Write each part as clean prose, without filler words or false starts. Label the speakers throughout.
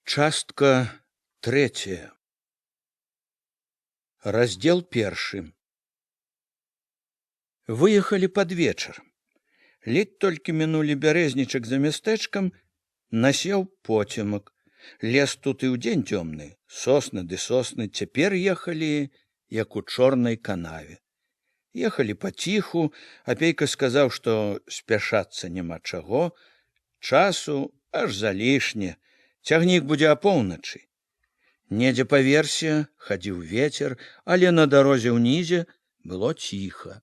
Speaker 1: Частка третья. Раздел першы. Выехалі пад вечар. Ледь толькі мінулі бярэзнічак за мястэчкам, насеў поцемак. Лес тут і ўдзень цёмны, сосны ды сосны, цяпер ехалі, як у чорнай канаве. Ехалі паціху, Апейка сказаў, што спяшацца няма чаго, часу аж залішне, цягнік будзе апоўначы. Недзе па версе хадзіў вецер, але на дарозе ўнізе было ціха.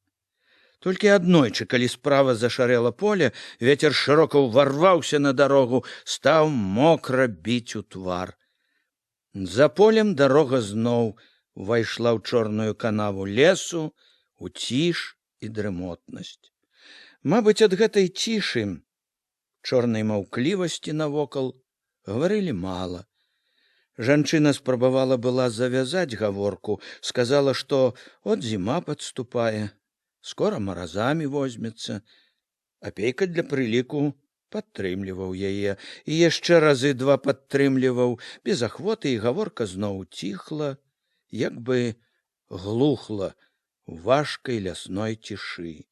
Speaker 1: Толькі аднойчы, калі справа зашарэла поле, вецер шырока ўварваўся на дарогу, стаў мокра біць у твар. За полем дарога зноў увайшла ў чорную канаву лесу, у ціш і дрымотнасць. Мабыць, ад гэтай цішы, чорнай маўклівасці навокал, гаварылі мала. Жанчына спрабавала была завязаць гаворку, сказала, што от зіма падступае, скора маразамі возьмецца. Апейка для прыліку падтрымліваў яе, і яшчэ разы два падтрымліваў, без ахвоты, і гаворка зноў ціхла, як бы глухла у важкай лясной цішы.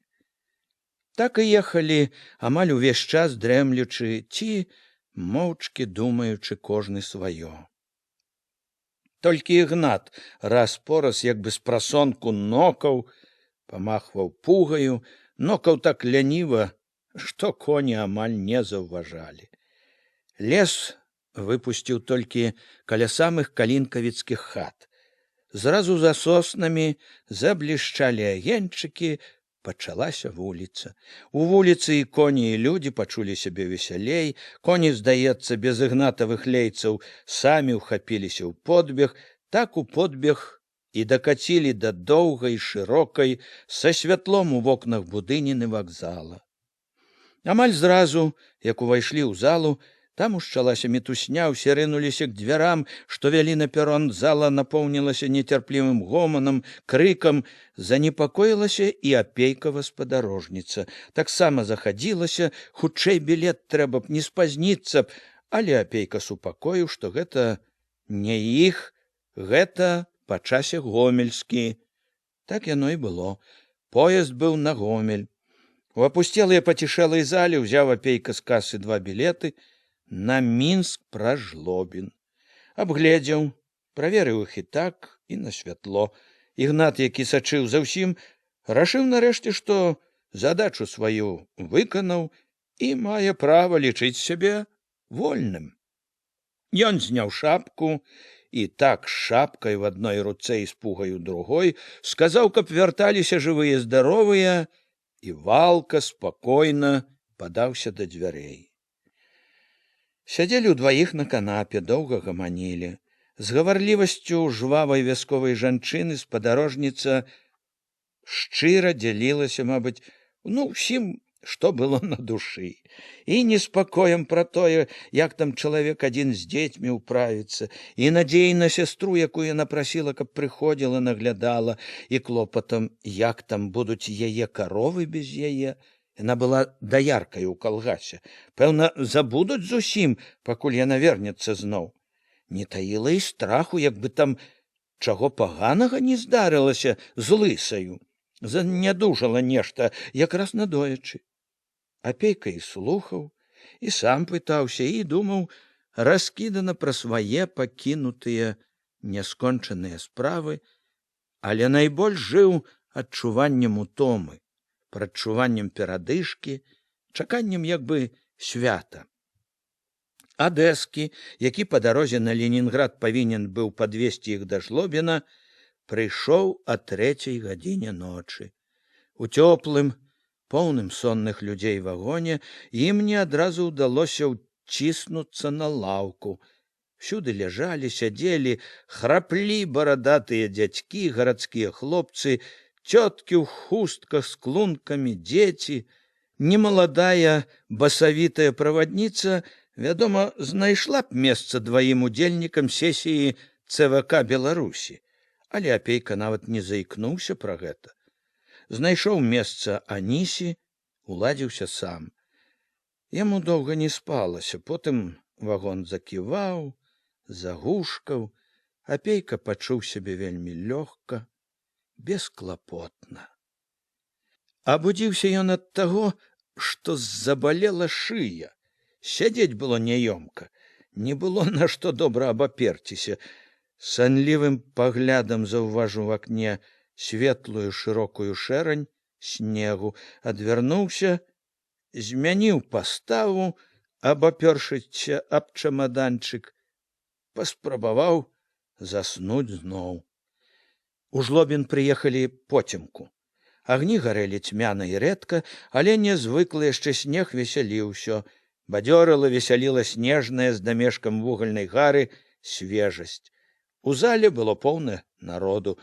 Speaker 1: Так і ехалі, амаль увесь час дрэмлючы, ці моўчкі думаючы кожны сваё. Толькі Ігнат раз-пораз, як бы з прасонку нокаў, памахваў пугаю, нокаў так ляніва, што коні амаль не заўважалі. Лес выпусціў толькі каля самых калінкавіцкіх хат. Зразу за соснамі заблішчалі агеньчыкі, пачалася вуліца. У вуліцы і коні, і людзі пачулі сябе весялей. Коні, здаецца, без ігнатавых лейцаў самі ўхапіліся ў подбег, так у подбег і дакацілі да доўгай, шырокай, са святлом у вокнах будыніны вакзала. Амаль зразу, як увайшлі ў залу, там ушчалася мітусня, усе рынуліся к дзвярам, што вялі на перон. Зала напоўнілася нецярплівым гоманам, крыкам. Занепакоілася і Апейкава спадарожніца. Таксама захадзілася, хутчэй білет трэба б, не спазніцца б, але Апейка супакоіў, што гэта не іх, гэта па часе гомельскі. Так яно і было. Поезд быў на Гомель. У апусцелай пацішэлай зале ўзяў Апейка з касы два білеты на Мінск праз Жлобін. Абгледзеў, праверыў іх і так, і на святло. Ігнат, які сачыў за ўсім, рашыў нарэшце, што задачу сваю выканаў і мае права лічыць сябе вольным. Ён зняў шапку і так з шапкай в адной руцэ і з пугай у другой сказаў, каб вярталіся жывыя здаровыя, і валка спакойна падаўся да дзвярэй. Сядзелі ўдваіх на канапе, доўга гаманілі. З гаварлівасцю жвавай вясковай жанчыны спадарожніца шчыра дзялілася, мабыць, усім, што было на душы, і неспакоем пра тое, як там чалавек адзін з дзецьмі ўправіцца, і надзеяй на сястру, якую яна прасіла, каб прыходзіла, наглядала, і клопатам, як там будуць яе каровы без яе. Яна была даяркай у калгасе. Пэўна, забудуць зусім, пакуль яна вернецца зноў. Не таіла і страху, як бы там чаго паганага не здарылася з лысаю. Занядужала нешта, якраз надоечы. Апейка і слухаў, і сам пытаўся, і думаў раскідана пра свае пакінутыя няскончаныя справы, але найбольш жыў адчуваннем утомы, прадчуваннем перадышкі, чаканнем як бы свята. Адэскі, які па дарозе на Ленінград павінен быў падвесці іх да Жлобіна, прыйшоў о 3 гадзіне ночы. У цёплым, поўным сонных людзей вагоне ім не адразу ўдалося ўціснуцца на лаўку. Всюды ляжалі, сядзелі, храплі барадатыя дзядзькі, гарадскія хлопцы, цёткі ў хустках з клункамі, дзеці. Немаладая басавітая правадніца, вядома, знайшла б месца дваім удзельнікам сесіі ЦВК Беларусі, але Апейка нават не заікнуўся пра гэта. Знайшоў месца Анісі, уладзіўся сам. Яму доўга не спалася, потым вагон заківаў, загушкаў, Апейка пачуў сябе вельмі лёгка, бесклапотна. Абудзіўся ён ад таго, што забалела шыя. Сядзець было няёмка, не было на што добра абаперціся. Санлівым паглядам заўважыў у акне светлую шырокую шэрань снегу, адвярнуўся, змяніў паставу, абапёршыся аб чамаданчык, паспрабаваў заснуць зноў. У Жлобін прыехалі поцемку. Агні гарэлі цьмяна і рэдка, але нязвыклы яшчэ снег весяліў усё. Бадзёрыла, весяліла снежная з дамешкам вугальнай гары свежасць. У зале было поўна народу.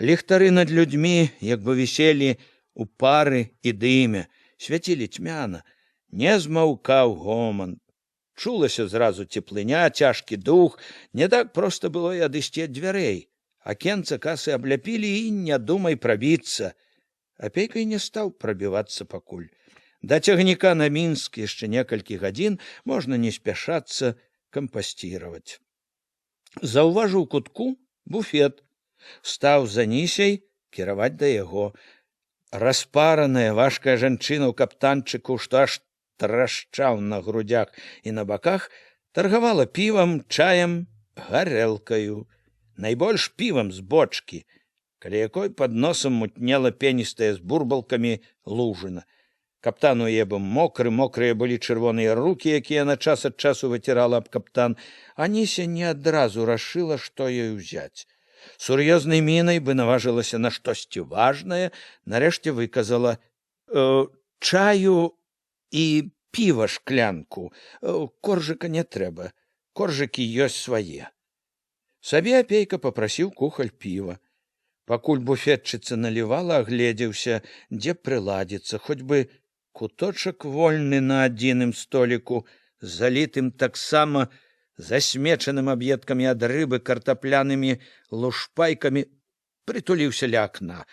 Speaker 1: Ліхтары над людзьмі як бы віселі у пары і дыме, свяцілі цьмяна. Не змаўкаў гоман. Чулася зразу цеплыня, цяжкі дух, не так проста было і адысці ад дзвярэй. Акенца касы абляпілі і не думай прабіцца. Апейка і не стаў прабівацца пакуль. Да цягніка на Мінск яшчэ некалькі гадзін можна не спяшацца кампасціраваць. Заўважыў кутку буфет. Стаў за Нісяй кіраваць да яго. Распараная важкая жанчына ў каптанчыку, што аж трашчаў на грудях і на баках, таргавала півам, чаем, гарэлкаю. Найбольш півам з бочкі, каля якой пад носам мутнела пеністая з бурбалкамі лужына. Каптан уебам мокрыя былі чырвоныя рукі, якія на час ад часу выцірала аб каптан. Аніся не адразу рашыла, што ёй узяць. Сур'ёзнай мінай бы наважылася на штосьці важнае, нарэшце выказала: чаю і піва шклянку. Коржыка не трэба, коржыкі ёсць свае. Сабе Апейка папрасіў кухаль піва. Пакуль буфетчыца налівала, агледзеўся, дзе прыладзіцца, хоць бы куточак вольны на адзіным століку, залітым таксама засмечаным аб'едкамі ад рыбы, картаплянымі лушпайкамі, прытуліўся ля акна,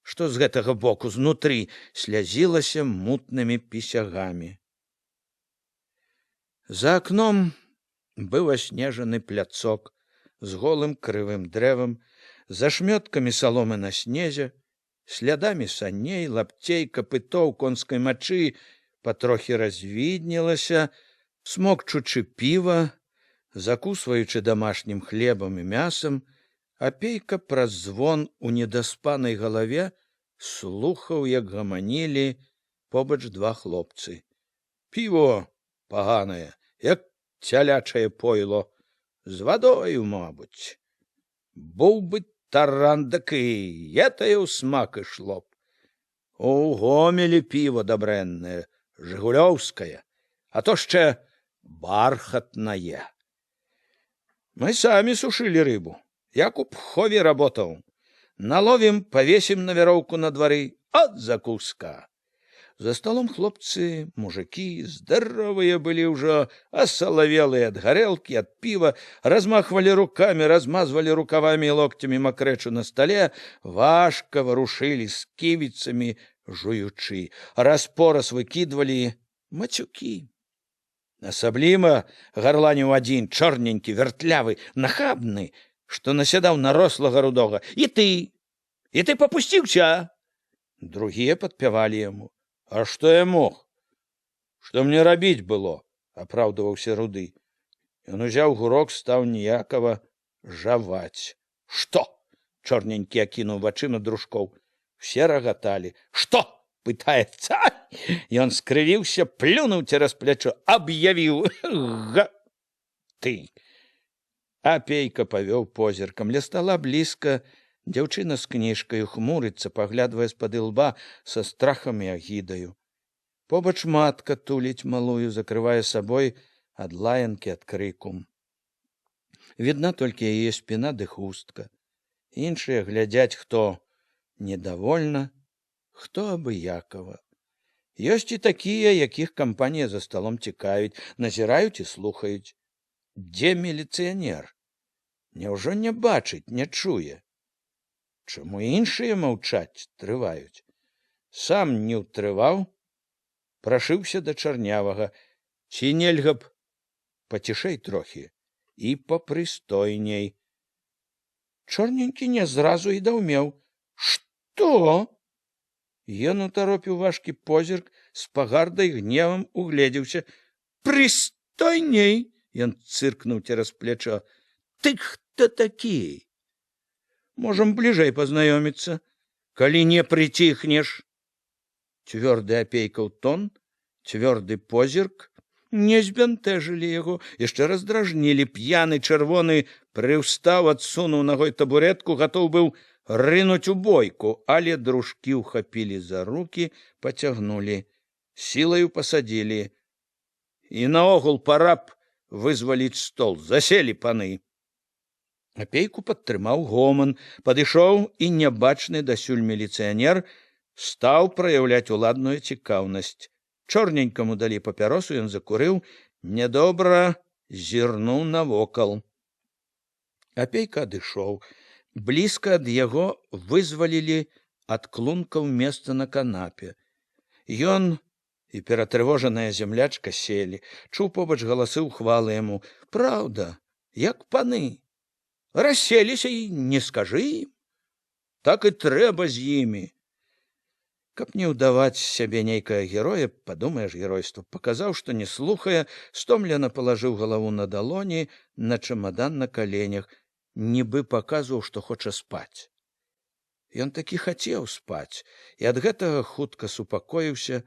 Speaker 1: што з гэтага боку знутры слязілася мутнымі пісягамі. За акном быў аснежаны пляцок з голым крывым дрэвам, зашмёткамі саломы на снезе, слядамі саней, лапцей, капытоў, конскай мачы, патрохі развіднілася, смокчучы піва, закусваючы домашнім хлебам і мясам, Апейка праз звон у недаспанай галаве слухаў, як гаманілі побач два хлопцы. Піво паганае, як цялячае пойло, з вадою, мабуть. Був би таран такий, етає у смак ішло б. У Гомелі піво добренне, жигульовське, а то ще бархатне. Мы сами сушили рыбу. Я у Пхові работал. Наловим, повесим на веровку на дворы. От закуска. За столом хлопцы, мужики, здоровые были уже, осоловелые от горелки, от пива, размахивали руками, размазывали рукавами и локтями мокречу на столе, важко ворушили скивицами, жуючи, распорос выкидывали матюки. Асабліва гарланіў адзін, чорненькі, вяртлявы, нахабны, што насядаў на рослага рудога. І ты попусціўся? Другія падпявалі яму. А што я мог? Што мне рабіць было? Апраўдываўся руды. Ён узяў гурок, стаў ніякава жаваць. Што? Чорненькі акінуў вачыма дружкоў. Все рагаталі. Што? Пытаецца. Ён скрывіўся, плюнуў цераз плячо, аб'явіў: га ты. Апейка павёў позіркам. Ля стала блізка дзяўчына з кніжкаю, хмурыцца, паглядвае з-пады лба са страхам і агідаю. Побач матка туліць малую, закрывае сабой ад лаянкі, ад крыку. Відна толькі яе спіна ды хустка. Іншыя глядзяць, хто недавольна, хто абыякава. Ёсць і такія, якіх кампанія за сталом цікавіць, назіраюць і слухаюць. Дзе міліцыянер? Няўжо не бачыць, не чуе? Чаму іншыя маўчаць, трываюць? Сам не ўтрываў, прашыўся да чарнявага. Ці нельга б пацішэй трохі? і папрыстойней. Чорненькі не зразу і даўмеў. Што? Ён утаропіў важкі позірк, з пагардай гневам угледзеўся. Прыстойней! Ён цыркнуў цераз плячо. Ты хто такі? Можам бліжэй пазнаёміцца, калі не прыціхнеш. Цвёрды апейкаў тон, цвёрды позірк не збянтэжылі яго, яшчэ раздражнілі. П'яны чырвоны прыўстаў, адсунуў нагой табуретку, гатоў быў рынуць у бойку, але дружкі ўхапілі за рукі, пацягнулі, сілаю пасадзілі. І наогул пара б вызваліць стол. Заселі паны. Апейку падтрымаў гоман, падышоў і нябачны дасюль міліцыянер стаў праяўляць уладную цікаўнасць. Чорненькаму далі папяросу, ён закурыў, нядобра зірнуў навокал. Апейка адышоў. Блізка ад яго вызвалілі ад клункаў месца на канапе. Ён і ператрывожаная зямлячка селі. Чуў побач галасы ўхвалы яму. Праўда, як паны. Расселіся і не скажы ім. Так і трэба з імі. Каб не ўдаваць сябе нейкае героя, падумаеш, геройства, паказаў, што не слухае, стомлена палажыў галаву на далоні, на чамадан на каленях, нібы паказваў, што хоча спаць. Ён такі хацеў спаць, і ад гэтага хутка супакоіўся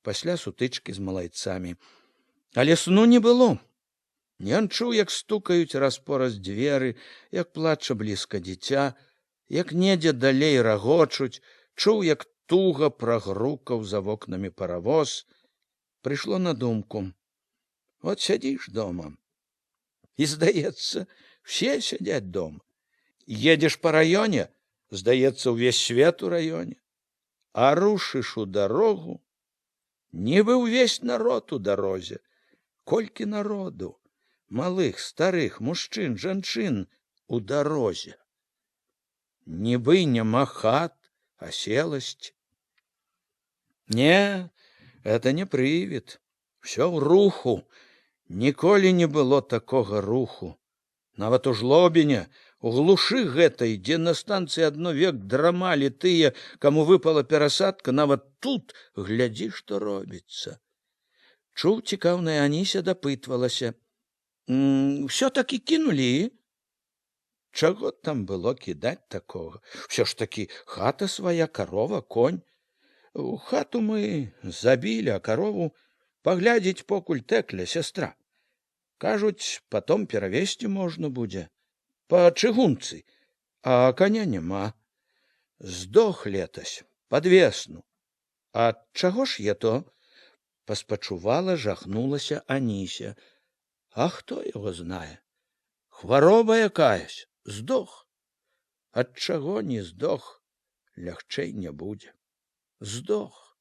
Speaker 1: пасля сутычкі з малайцамі. Але сну не было. Ён чуў, як стукаюць раз-пораз дзверы, як плача блізка дзіця, як недзе далей рагочуць, чуў, як туга прагрукаў за вокнамі паравоз. Прыйшло на думку. От сядзіш дома. І, здаецца, все сядзяць дома. Едзеш па раёне, здаецца, увесь свет у раёне. А рушыш у дарогу, нібы ўвесь народ у дарозе. Колькі народу, малых, старых, мужчын, жанчын у дарозе. Нібы няма хат, аселасці. Не, это не прывід. Всё ў руху. Ніколі не было такога руху. Нават у Жлобіне, у глушы гэтай, дзе на станцыі адно век драмалі тыя, каму выпала перасадка, нават тут глядзі, што робіцца. Чуў, цікаўная Аніся дапытвалася. Всё такі кінулі? Чаго там было кідаць такога? Всё ж такі хата свая, карова, конь. Хату мы забілі, а карову паглядзець покуль тэкля, сястра. Кажуць, потом перавезці можна будзе. Па чыгунцы, а коня няма. Здох летась, пад весну. А чаго ж я то? Паспачувала, жахнулася Аніся. А хто яго знае? Хвароба якаясь, здох. Ад чаго не здох, лягчэй не будзе. Здох.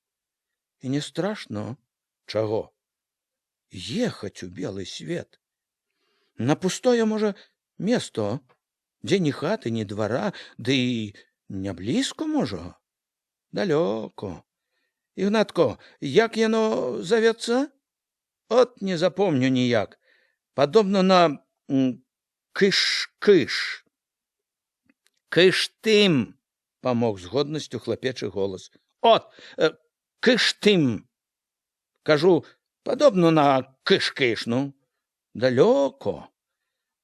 Speaker 1: І не страшно. Чаго? Ехаць у белы свет. На пустое, можа, место, дзе ні хаты, ні двара, ды і не блізко, можа? Далёко. Ігнатко, як яно завецца? От не запомню ніяк. Падобно на кыш-кыш. Кыштым, памог з годнасцю хлапечы голас. От, кыштым. Кажу, падобно на кыш-кыш, ну. Далёко.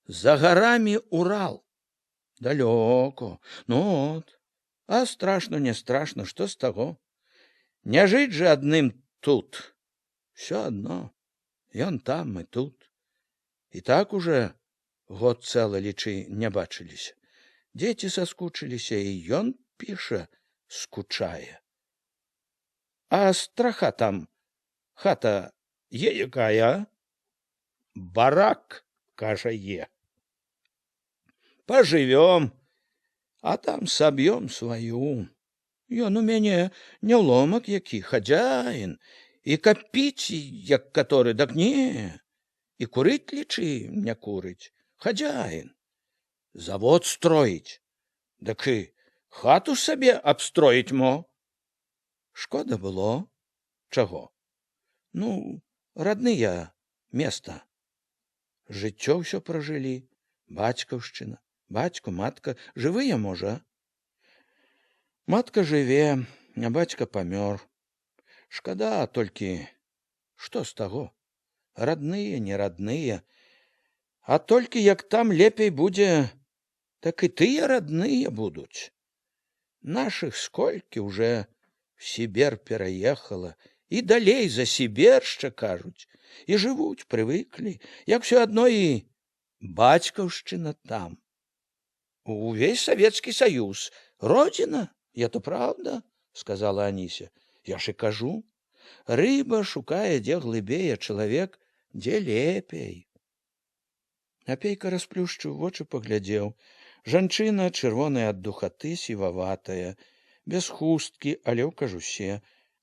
Speaker 1: За гарамі Урал. Далёко. Ну от. А страшно, не страшно, што з таго? Не жыць жа адным тут. Всё адно. Ён там, мы тут. І так уже год цэлы, лічы, не бачыліся. Дзеці саскучыліся, і ён, піша, скучае. А страха там, хата, е якая? Барак, кажа, е. Пажывём, а там саб'ём сваю. Ён у мяне не ломак які, хадзяін, і капіць, як каторы, дак не, і курыць, лічы, не курыць, хадзяін. Завод строіць, дак і хату сабе абстроіць мо. Шкода было. Чаго? Ну, родныя места. Жыццё ўсё пражылі. Бацькаўшчына. Бацька, матка жывыя, можа? Матка жыве, а бацька памёр. Шкада толькі, што з таго? Радныя, не радныя. А толькі як там лепей будзе, так і тыя радныя будуць. Нашых сколькі ўжо в Сібер пераехала, і далей за Сібер яшчэ кажуць, і жывуць, прывыклі, як все адно і бацькаўшчына там. Увесь Савецкі Саюз, родзіна, это правда, сказала Анися. Я ж і кажу, рыба шукае, дзе глыбей, а чалавек, дзе лепей. Апейка расплюшчыў вочы, паглядзеў. Жанчына, чырвоная ад духаты, сіваватая, без хусткі, але ў кажусе.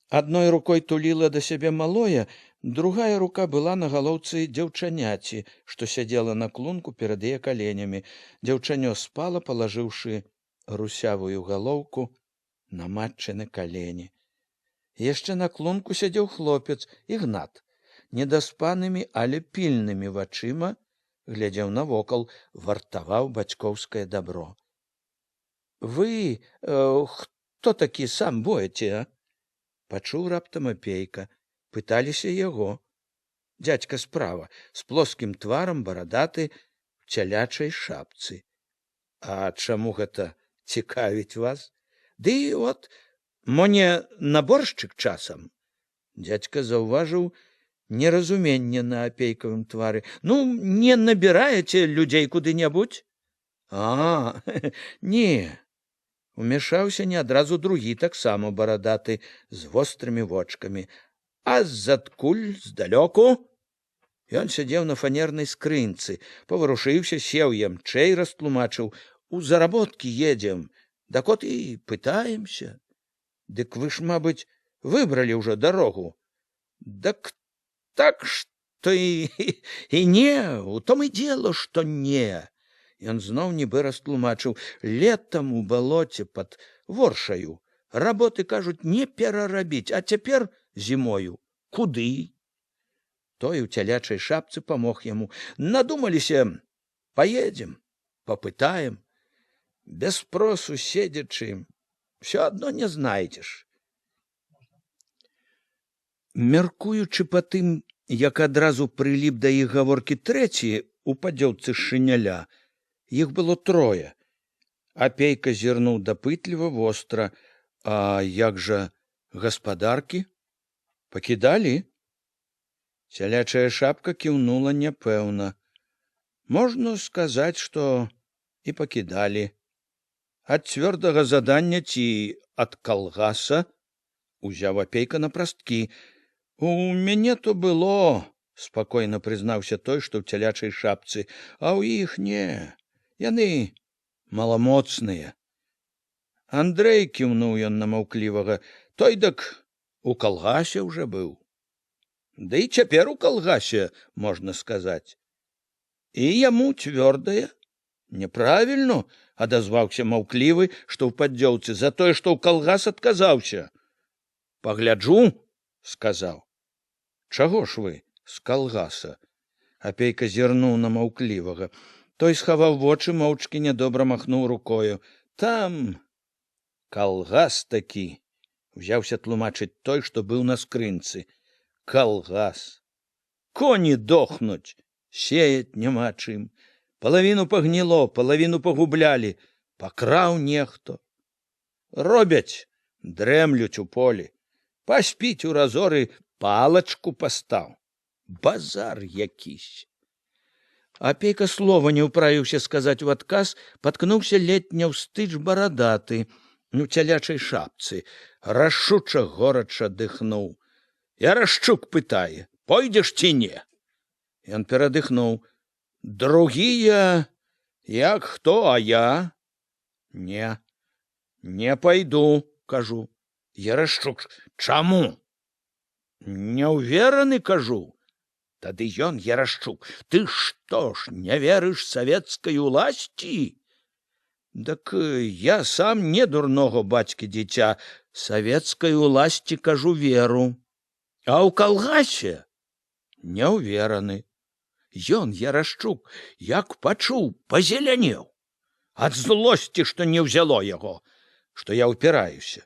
Speaker 1: Адной рукой туліла да сябе малое, другая рука была на галоўцы дзяўчаняці, што сядзела на клунку перад яе каленямі. Дзяўчанё спала, палажыўшы русявую галоўку на матчыны калені. Яшчэ на клунку сядзеў хлопец, Ігнат, недаспанымі, але пільнымі вачыма, глядзеў навокал, вартаваў бацькоўскае дабро. Вы хто такі сам боеце, а? Пачуў раптам Апейка. Пыталіся яго. Дзядзька справа, з плоскім тварам, барадаты, в цялячай шапцы. А чаму гэта цікавіць вас? Ды от, мо не наборшчык часам? Дзядзька заўважыў неразуменне на Апейкавым твары. Ну, не набіраеце людзей куды-небудзь? А, не. Умяшаўся не адразу другі, таксама барадаты, з вострымі вочкамі. А з-адкуль, здалёку? Ён сядзеў на фанернай скрынцы, паварушыўся, сеў ямчэй, растлумачыў. У заработкі едзем, дак от і пытаемся. Дык вы ж, мабыць, выбралі ўжо дарогу. Дак так, што і не, у том і дзела, што не. Ён зноў нібы растлумачыў. Летам у балоце пад Воршаю работы, кажуць, не перарабіць, а цяпер зімою. Куды? Той у цялячай шапцы памог яму. Надумаліся, паедзем, папытаем. Без спросу седзячы, все адно не знайдзеш. Мяркуючы па тым, як адразу прыліп да іх гаворкі трэці у падзёўцы шыняля, іх было трое. Апейка зірнуў дапытліва, востра. А як жа гаспадаркі? Пакідалі? Цялячая шапка кіўнула няпэўна. Можна сказаць, што і пакідалі. Ад цвёрдага задання ці ад калгаса? Узяў Апейка на прасткі. У мяне то было, спакойна прызнаўся той, што ў цялячай шапцы, а ў іх не. Яны маламоцныя. Андрэй, кіўнуў ён на маўклівага, той дак у калгасе ўжо быў. Да і цяпер у калгасе, можна сказаць. І яму цвёрдае. Неправільно, адазваўся маўклівы, што ў паддзёўцы, за тое, што ў калгас адказаўся. Пагляджу, сказаў. Чаго ж вы з калгаса? Апейка зірнуў на маўклівага. Той схаваў вочы, моўчкі нядобра махнуў рукою. Там калгас такі, узяўся тлумачыць той, што быў на скрынцы. Калгас. Коні дохнуць, сеять няма чым. Палавіну пагніло, палавіну пагублялі. Пакраў нехто. Робяць, дрэмлюць у полі. Паспіць у разоры, палачку пастаў. Базар якісь. Апейка слова не ўправіўся сказаць у адказ, паткнуўся ледзь не ўстыч барадаты, у цялячай шапцы, рашуча горача дыхнуў. Ярашчук пытае, пойдзеш ці не? Ён перадыхнуў. Другія, як хто, а я? Не, не пайду, кажу. Ярашчук, чаму? Не ўвераны, кажу. Тады ён, Ярашчук, ты што ж, не верыш савецкай уласці? Дак я сам не дурного бацькі дзіця, савецкай уласці, кажу, веру. А ў калгасе не ўвераны. Ён, Ярашчук, як пачуў, пазелянеў. Ад злосці, што не ўзяло яго, што я ўпіраюся.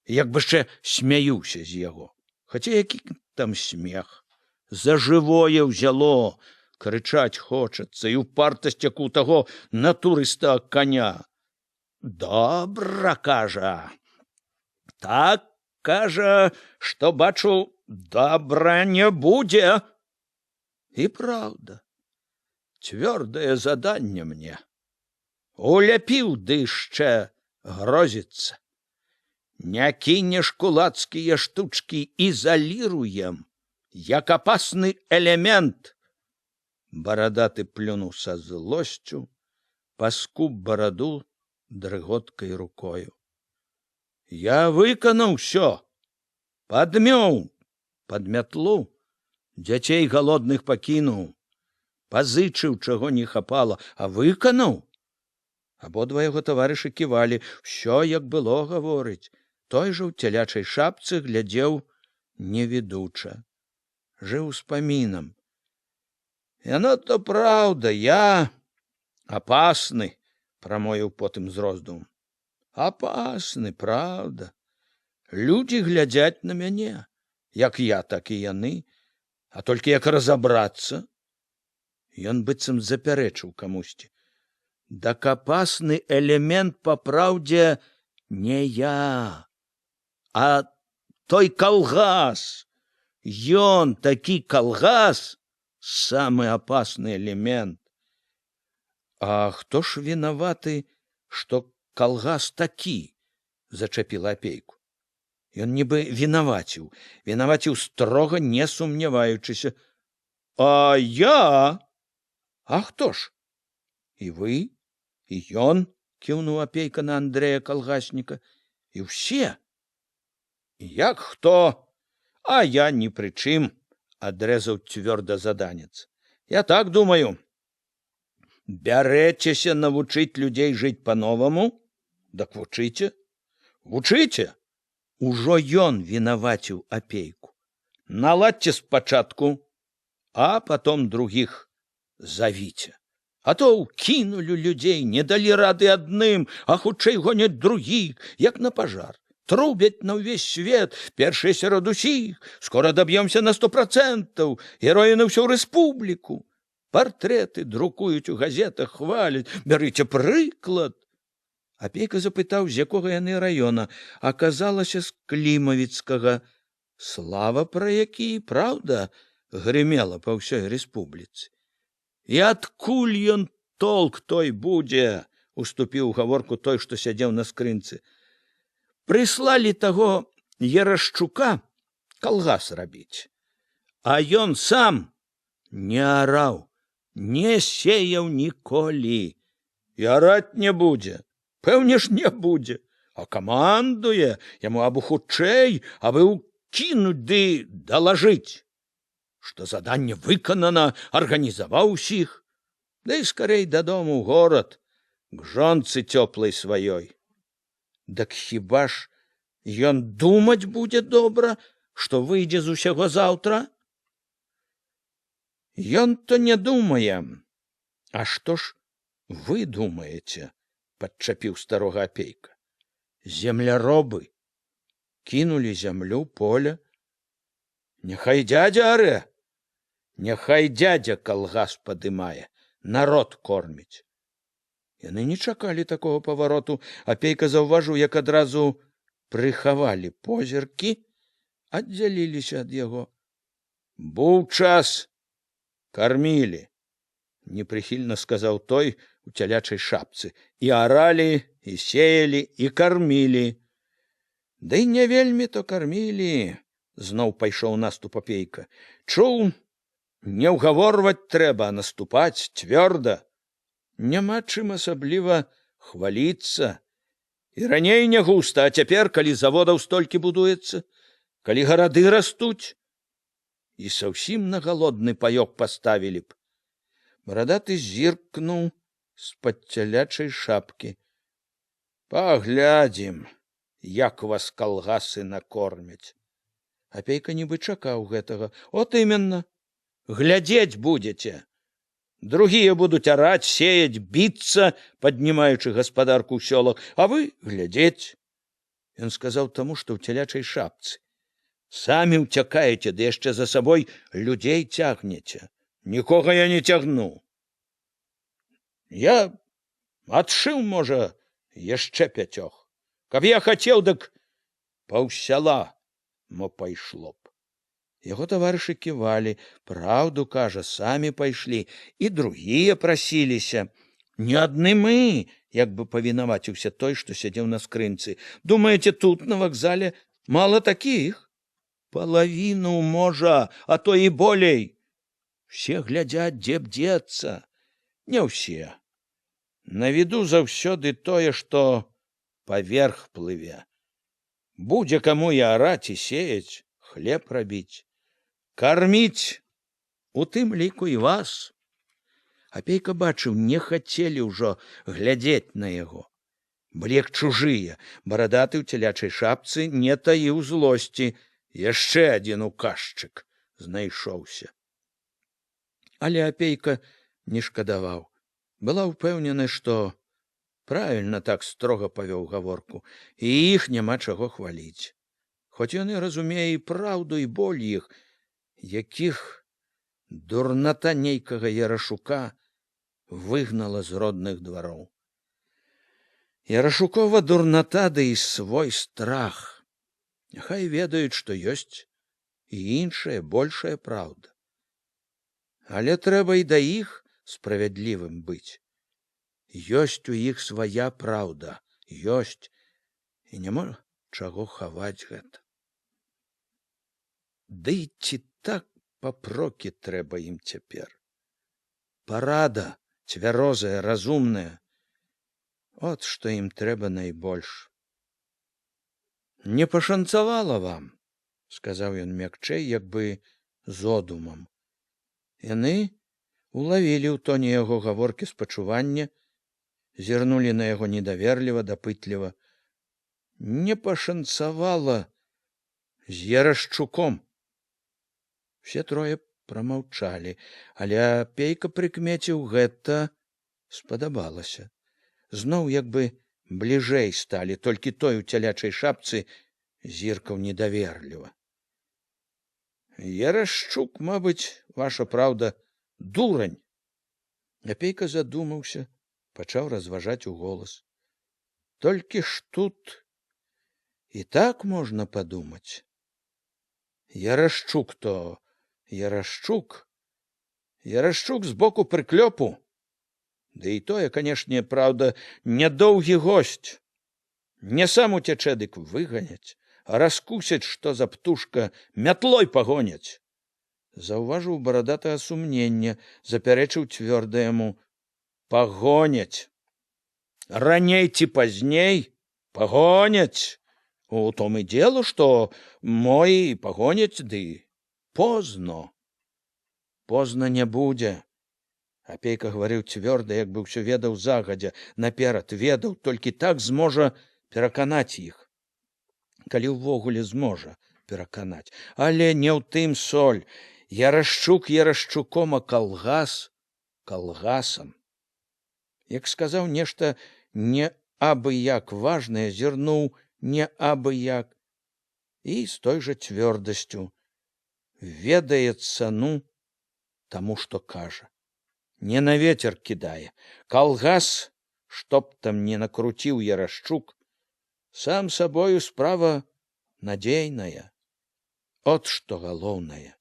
Speaker 1: Як бы яшчэ смяюся з яго. Хаця які там смех. За жывое ўзяло, крычаць хочацца, і ўпартасць, як у таго натурыста коня. Добра, кажа. Так, кажа, што, бачу, добра не будзе. І праўда, цвёрдае заданне мне. Уляпіў, ды яшчэ грозіцца. Не кінеш кулацкія штучкі, ізаліруем, як апасны элемент. Барадаты плюнуў са злосцю, паскуб бараду дрыготкай рукою. Я выканаў усё, падмёў пад мятлу, дзяцей галодных пакінуў, пазычыў, чаго не хапала, а выканаў. Абодва яго таварышы ківалі, усё, як было, гаворыць. Той жа ў цялячай шапцы глядзеў невідуча. Жыў успамінам. Яно то праўда, я апасны, прамовіў потым з роздумам. Апасны, праўда. Людзі глядзяць на мяне, як я, так і яны, а толькі як разабрацца. Ён быццам запярэчыў камусьці. Дак апасны элемент па праўдзе не я, а той калгас. Ён, такі калгас, самы апасны элемент. А хто ж вінаваты, што калгас такі? Зачапіла Апейку. Ён нібы вінаваціў строга не сумняваючыся. А я? А хто ж? І вы, і ён, кіўнуў Апейка на Андрэя калгасніка, і ўсе. Як хто? А я ні пры чым, адрэзаў цвёрда заданец. Я так думаю. Бярэцеся навучыць людзей жыць па-новаму? Дак вучыце. Вучыце. Ужо ён вінаваціў Апейку. Наладьце спачатку, а потом других завіце. А то ўкінулі людзей, не далі рады адным, а хутчэй гоняць другіх, як на пажар. Трубяць на ўвесь свет, першыя сярод усіх, скора даб'ёмся на 100%, героі на ўсю рэспубліку. Партрэты друкуюць у газетах, хваляць, бярыце прыклад. Апейка запытаў, з якога яны раёна, аказалася з Клімавіцкага. Слава пра які, праўда, грымела па ўсёй рэспубліцы. І адкуль ён толк той будзе, уступіў у гаворку той, што сядзеў на скрынцы. Прыслалі таго Ярашчука калгас рабіць. А ён сам не араў, не сеяў ніколі. І араць не будзе. Пэўне ж не будзе. А камандуе яму абы хутчэй, абы ўкінуць ды далажыць, што заданне выканана, арганізаваў усіх. Да і скарэй дадому ў горад, к жонцы цёплай сваёй. Дак хіба ж ён думаць будзе добра, што выйдзе з усяго заўтра? Ён-то не думае. А што ж вы думаеце? Падчапіў старога Апейка. Земляробы кінулі зямлю, поле. Няхай дзядзя арэ, няхай дзядзя калгас падымае, народ корміць. Яны не чакалі такого павароту. Апейка заўважыў, як адразу прыхавалі позіркі, аддзяліліся ад яго. Быў час, кармілі, непрыхільна сказаў той у цялячай шапцы. І аралі, і сеялі, і кармілі. Ды не вельмі то кармілі, зноў пайшоў наступ Апейка. Чуў, не ўгаворваць трэба, а наступаць цвёрда. Няма чым асабліва хваліцца. І раней не густа, а цяпер, калі заводаў столькі будуецца, калі гарады растуць, і зусім на галодны паёк паставілі б. Барадаты зіркнуў з-пад цялячай шапкі. Паглядзім, як вас калгасы накормяць. Апейка нібы чакаў гэтага. От іменна. Глядзець будзеце. Другія будуць араць, сеяць, біцца, паднімаючы гаспадарку ў сёлах, а вы глядзець. Ён сказаў таму, што ў цялячай шапцы. Самі ўцякаеце, ды яшчэ за сабой людзей цягнеце. Нікога я не цягну. Я адшыў, можа, яшчэ 5. Каб я хацеў, дык паўсяла мо пайшло б. Яго таварышы ківалі. Праўду, кажа, самі пайшлі. І другія прасіліся. Не адны мы, як бы павінаваціўся той, што сядзеў на скрынцы. Думаеце, тут на вакзале мала такіх? Палавіну, можа, а то і болей. Все глядзяць, дзе б дзецца. Не ўсе. На віду заўсёды тое, што паверх плыве. Будзе каму і араць, і сеяць, хлеб рабіць. Карміць, у тым ліку і вас. Апейка бачыў, не хацелі ўжо глядзець на яго. Былі як чужыя. Барадаты ў цялячай шапцы не таіў злосці. Яшчэ адзін указчык знайшоўся. Але апейка не шкадаваў. Была ўпэўнена, што правільна так строга павёў гаворку, і іх няма чаго хваліць. Хоць ён і разумее і праўду, і боль іх, якіх дурната нейкага Ярашука выгнала з родных двароў. Ярашукова дурната, ды і свой страх. Няхай ведаюць, што ёсць і іншая, большая праўда. Але трэба і да іх справядлівым быць. Ёсць у іх свая праўда, ёсць, і няма чаго хаваць гэта. Ды ці так папрокі трэба ім цяпер. Парада цвярозая, разумная. От што ім трэба найбольш. Не пашанцавала вам, сказаў ён мякчэй, як бы зодумам. Яны улавілі ў тоне яго гаворкі спачування, зірнулі на яго недаверліва, дапытліва. Не пашанцавала з Ярашчуком. Все трое прамаўчалі, але апейка прыкмеціў, гэта спадабалася. Зноў як бы бліжэй сталі, толькі той у цялячай шапцы зіркаў недаверліва. Ярашчук, мабыць, ваша праўда, дурань. Апейка задумаўся, пачаў разважаць уголас. Толькі ж тут і так можна падумаць. Ярашчук то Ярашчук. Ярашчук з боку прыклёпу. Ды і тое, канешне, праўда, нядоўгі госць. Не сам уцячэ, дык выганяць, а раскусяць, што за птушка, мятлой пагоняць. Заўважыў барадатага сумнення, запярэчыў цвёрда яму. Пагоняць. Раней ці пазней пагоняць. У том і дело, што мой пагоняць, ды позно. Позна не будзе. Апейка гаварыў цвёрда, як бы ўсё ведаў загадзя, наперад ведаў, толькі так зможа пераканаць іх. Калі ўвогуле зможа пераканаць. Але не ў тым соль. Ярашчук Ярашчуком, а калгас калгасам. Як сказаў нешта не абы як важнае, зірнуў не абы як. І з той жа цвёрдасцю ведае цану таму, што кажа. Не на ветер кідае. Калгас, што б там не накруціў Ярашчук, сам сабою справа надзейная. От што галоўнае.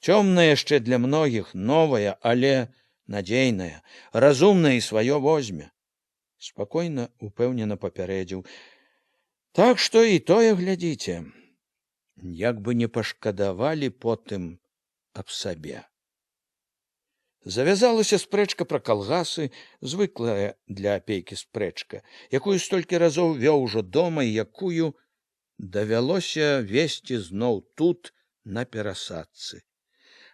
Speaker 1: Цёмная яшчэ для многіх, новая, але надзейная, разумная і сваё возьме. Спакойна, упэўнена папярэдзіў. Так што і тое глядзіце. Як бы не пашкадавалі потым аб сабе. Завязалася спрэчка пра калгасы, звыклая для апейкі спрэчка, якую столькі разоў вёў ужо дома і якую давялося весці зноў тут, на перасадцы.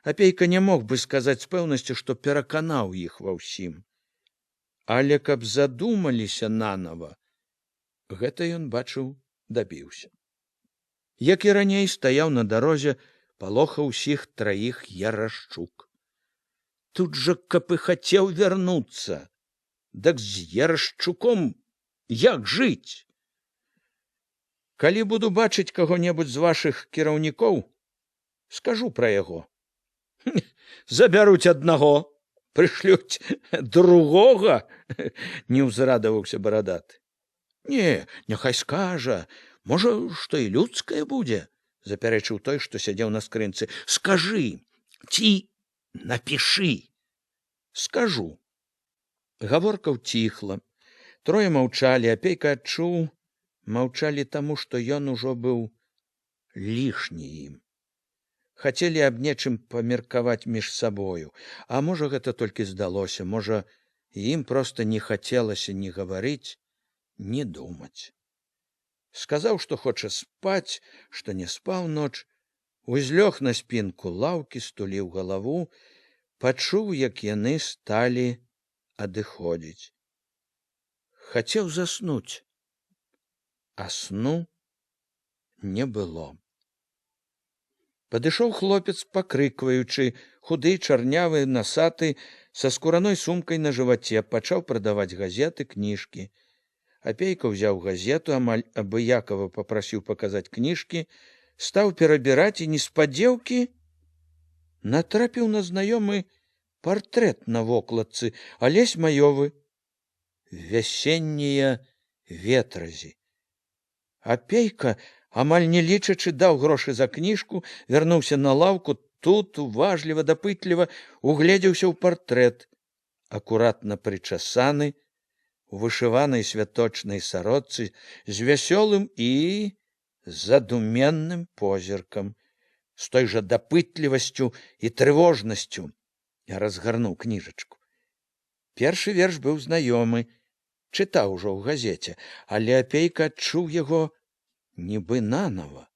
Speaker 1: Апейка не мог бы сказаць з пэўнасцю, што пераканаў іх ва ўсім. Але каб задумаліся нанава, гэта ён, бачыў, дабіўся. Як і раней, стаяў на дарозе, палохаў усіх траіх Ярашчук. Тут жа, каб і хацеў вярнуцца, дык з Ярашчуком як жыць? Калі буду бачыць каго-небудзь з вашых кіраўнікоў, скажу пра яго. Забяруць аднаго, прышлюць другога, не ўзрадаваўся барадаты. Не, няхай скажа, можа, што і людскае будзе, запярэчыў той, што сядзеў на скрынцы. Скажы, ці напішы. Скажу. Гаворка ўціхла. Трое маўчалі, Апейка адчуў, маўчалі таму, што ён ужо быў лішні ім. Хацелі аб нечым памеркаваць між сабою, а можа, гэта толькі здалося, можа, ім проста не хацелася ні гаварыць, ні думаць. Сказаў, што хоча спаць, што не спаў ноч, узлёг на спінку лаўкі, стуліў галаву, пачуў, як яны сталі адыходзіць. Хацеў заснуць, а сну не было. Падышоў хлопец, пакрыкваючы, худы, чарнявы, насаты, са скураной сумкай на жываце, пачаў прадаваць газеты, кніжкі. Апейка ўзяў газету, амаль абыякава папрасіў паказаць кніжкі, стаў перабіраць і неспадзеўкі натрапіў на знаёмы партрэт на вокладцы, Алесь Маёвы. Вясеннія ветразі. Апейка, амаль не лічачы, даў грошы за кніжку, вярнуўся на лаўку, тут уважліва, дапытліва угледзеўся ў партрэт, акуратна прычасаны, у вышыванай святочнай сародцы, з вясёлым і задуменным позіркам, з той жа дапытлівасцю і трывожнасцю. Я разгарнуў кніжачку. Першы верш быў знаёмы, чытаў ужо ў газеце, але Апейка адчуў яго нібы нанава.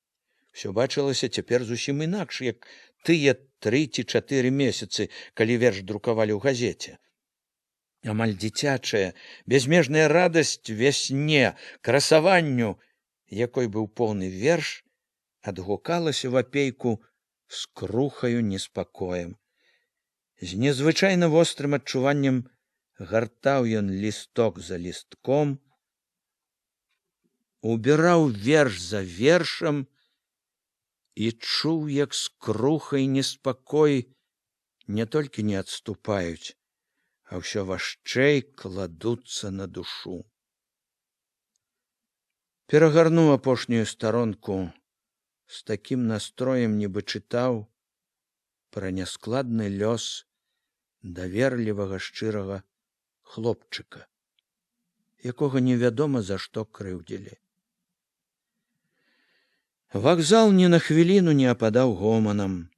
Speaker 1: Всё бачылася цяпер зусім інакш, як тыя 3 ці 4 месяцы, калі верш друкавалі ў газеце. Амаль дзіцячая, бязмежная радасць вясне, красаванню, якой быў поўны верш, адгукалася ў Апейку скрухаю неспакоем. З незвычайна вострым адчуваннем гартаў ён лісток за лістком, убіраў верш за вершам і чуў, як скруха і неспакой не толькі не адступаюць, а ўсё важчэй кладуцца на душу. Перагарнуў апошнюю старонку, з такім настроем нібы чытаў пра няскладны лёс даверлівага шчырага хлопчыка, якога невядома за што крыўдзілі. Вакзал ні на хвіліну не ападаў гоманам.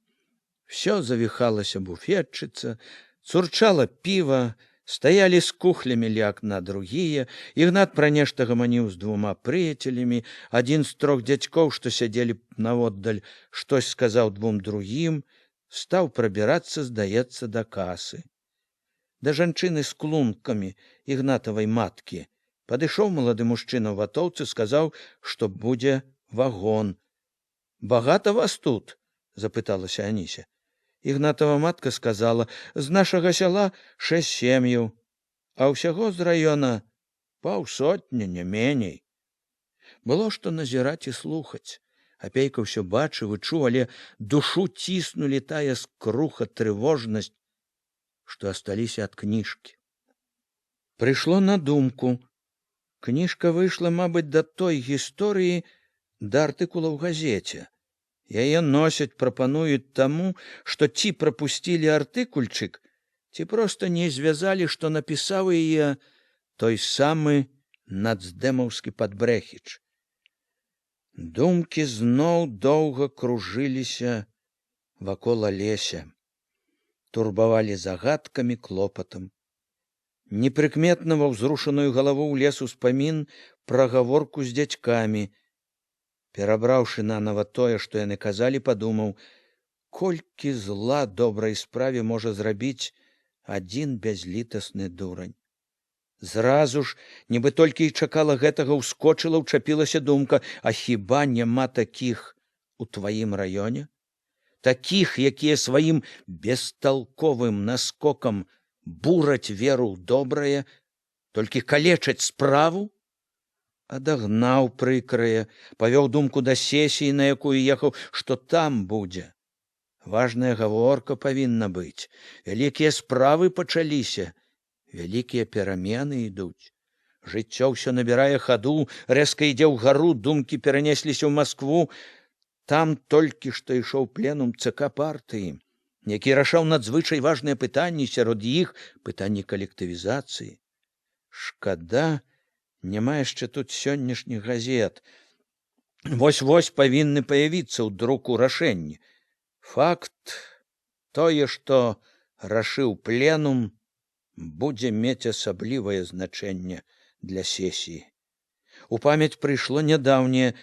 Speaker 1: Всё завіхалася буфетчыца, цурчала піва, стаялі з кухлямі ля акна другія, Ігнат пра нешта гаманіў з 2 прыяцелямі, адзін з 3 дзядзькоў, што сядзелі наводдаль, штось сказаў 2 другім, стаў прабірацца, здаецца, да касы. Да жанчыны з клункамі, Ігнатавай маткі, падышоў малады мужчына ў ватоўцы, сказаў, што будзе вагон. «Багата вас тут?» – запыталася Аніся. Ігнатава матка сказала, з нашага сяла 6 сем'яў, а ўсяго з раёна 50, не меней. Было што назіраць і слухаць. Апейка ўсё бачыў і чуў, але душу ціснулі тая скруха, трывожнасць, што асталіся ад кніжкі. Прыйшло на думку. Кніжка выйшла, мабыць, да той гісторыі, да артыкула ў газеце. Яе носяць, прапануюць таму, што ці прапусцілі артыкульчык, ці проста не звязалі, што напісаў яе той самы нацдэмаўскі Падбрэхіч. Думкі зноў доўга кружыліся вакол Алеся, турбавалі загадкамі, клопатам. Непрыкметна ва ўзрушаную галаву ўлез успамін пра гаворку з дзядзькамі. Перабраўшы нанава тое, што яны казалі, падумаў, колькі зла добрай справе можа зрабіць адзін бязлітасны дурань. Зразу ж, нібы толькі і чакала гэтага, ускочыла, ўчапілася думка, а хіба няма такіх у тваім раёне? такіх, якія сваім бесталковым наскокам бураць веру ў добрае, толькі калечаць справу? Адагнаў прыкрае, павёў думку да сесіі, на якую ехаў, што там будзе. Важная гаворка павінна быць. Вялікія справы пачаліся, вялікія перамены ідуць. Жыццё ўсё набірае хаду, рэзка ідзе ўгару, думкі перанесліся ў Маскву. Там толькі што ішоў пленум ЦК партыі, які рашаў надзвычай важныя пытанні, сярод іх пытанні калектывізацыі. Шкада, няма яшчэ тут сённяшніх газет. Вось-вось павінны паявіцца ў друку рашэнні. Факт, тое, што рашыў пленум, будзе мець асаблівае значэнне для сесіі. У памяць прыйшло нядаўняе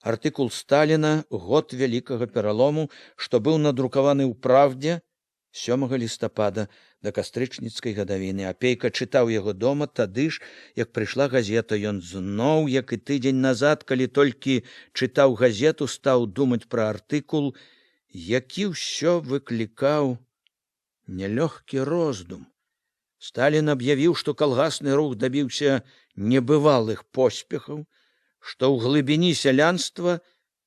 Speaker 1: артыкул Сталіна «Год вялікага пералому», што быў надрукаваны ў «Правдзе» 7 лістапада да кастрычніцкай гадавіны. Апейка чытаў яго дома, тады ж, як прыйшла газета. Ён зноў, як і тыдзень назад, калі толькі чытаў газету, стаў думаць пра артыкул, які ўсё выклікаў нялёгкі роздум. Сталін аб'явіў, што калгасны рух дабіўся небывалых поспехаў, што ў глыбіні сялянства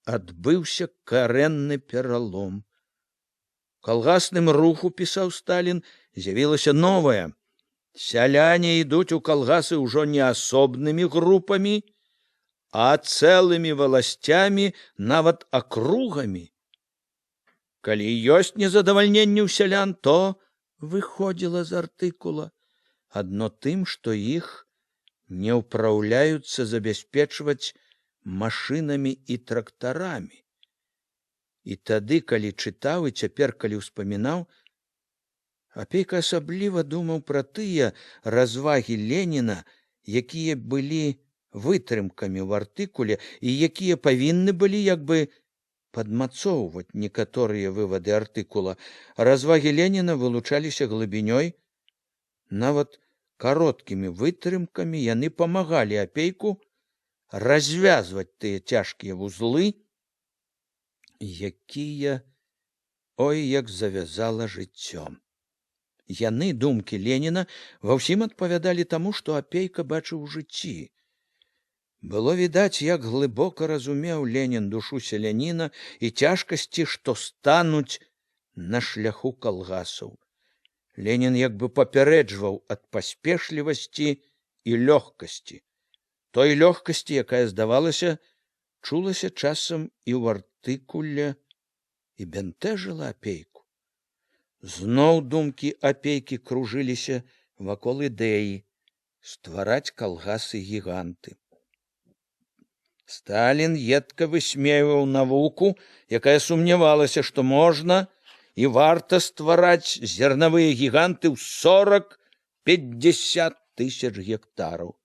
Speaker 1: адбыўся карэнны пералом. У калгасным руху, пісаў Сталін, з'явілася новая. Сяляне ідуць у калгасы ўжо не асобнымі групамі, а цэлымі валасцямі, нават акругамі. Калі ёсць незадавальненне ў сялян, то выходзіла з артыкула адно тым, што іх не ўпраўляюцца забяспечваць машынамі і трактарамі. І тады, калі чытаў, і цяпер, калі ўспамінаў, Апейка асабліва думаў пра тыя развагі Леніна, якія былі вытрымкамі ў артыкуле і якія павінны былі як бы падмацоўваць некаторыя вывады артыкула. Развагі Леніна вылучаліся глыбінёй, нават кароткімі вытрымкамі яны памагалі Апейку развязваць тыя цяжкія вузлы, якія, ой, як завязала жыццём. Яны, думкі Леніна, ва ўсім адпавядалі таму, што Апейка бачыў у жыцці. Было відаць, як глыбока разумеў Ленін душу селяніна і цяжкасці, што стануць на шляху калгасаў. Ленін як бы папярэджваў ад паспешлівасці і лёгкасці. Той лёгкасці, якая, здавалася, чулася часам і ў артыкуле і бянтэжыла Апейку. Зноў думкі Апейкі кружыліся вакол ідэі ствараць калгасы-гіганты. Сталін едка высмейваў навуку, якая сумнявалася, што можна і варта ствараць зернавыя гіганты ў 40-50 тысяч гектараў.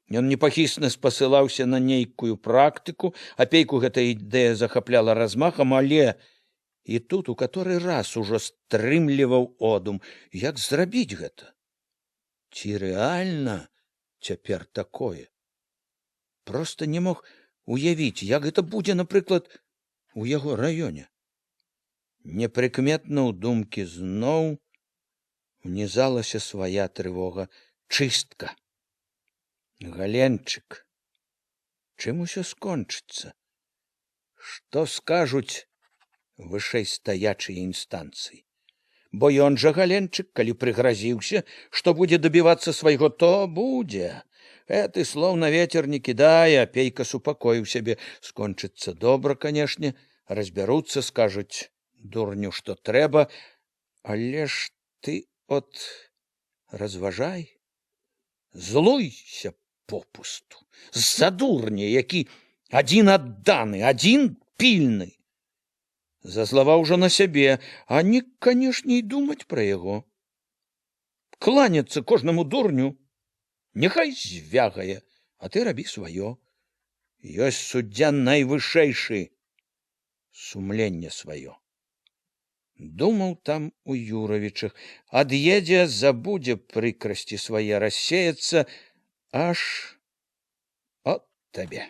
Speaker 1: Ён непахісна спасылаўся на нейкую практыку, Апейку гэта ідэя захапляла размахам, але і тут у каторы раз ужо стрымліваў одум, як зрабіць гэта? Ці рэальна цяпер такое? Проста не мог уявіць, як гэта будзе, напрыклад, у яго раёне. Непрыкметна ў думкі зноў унізалася свая трывога. Чыстка. Галенчык. Чым усё скончыцца? Што скажуць вышэйстаячыя інстанцыі? Бо ён жа, Галенчык, калі прыгразіўся, што будзе дабівацца свайго, то будзе. Гэты слоў на ветер не кідае. Апейка супакоіў сябе. Скончыцца добра, канешне, разбяруцца, скажуць дурню, што трэба, але ж ты от разважай, злуйся попусту, з-за дурня, які адзін адданы, адзін пільны. Зазлаваў ужо на сябе, а не, канешне, і думаць пра яго. Кланяцца кожнаму дурню. Няхай звягае, а ты рабі сваё. Ёсць суддзя найвышэйшы, сумленне сваё. Думаў там у Юравічах. Ад'едзе, забудзе прыкрасці свае, рассеяцца, аж от табе.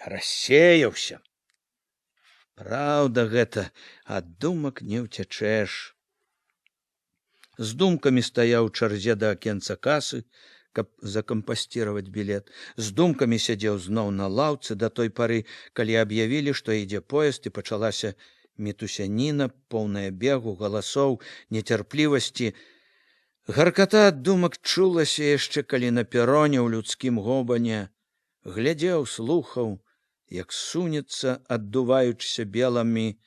Speaker 1: Рассеяўся. Праўда гэта, ад думак не ўцячэш. З думкамі стаяў у чарзе да акенца касы, каб закампасціраваць білет. З думкамі сядзеў зноў на лаўцы да той пары, калі аб'явілі, што ідзе поезд, і пачалася мітусяніна, поўная бегу, галасоў, нецярплівасці. Гарката ад думак чулася яшчэ, калі на пероне ў людскім гобане. Глядзеў, слухаў, як сунецца, аддуваючыся белымі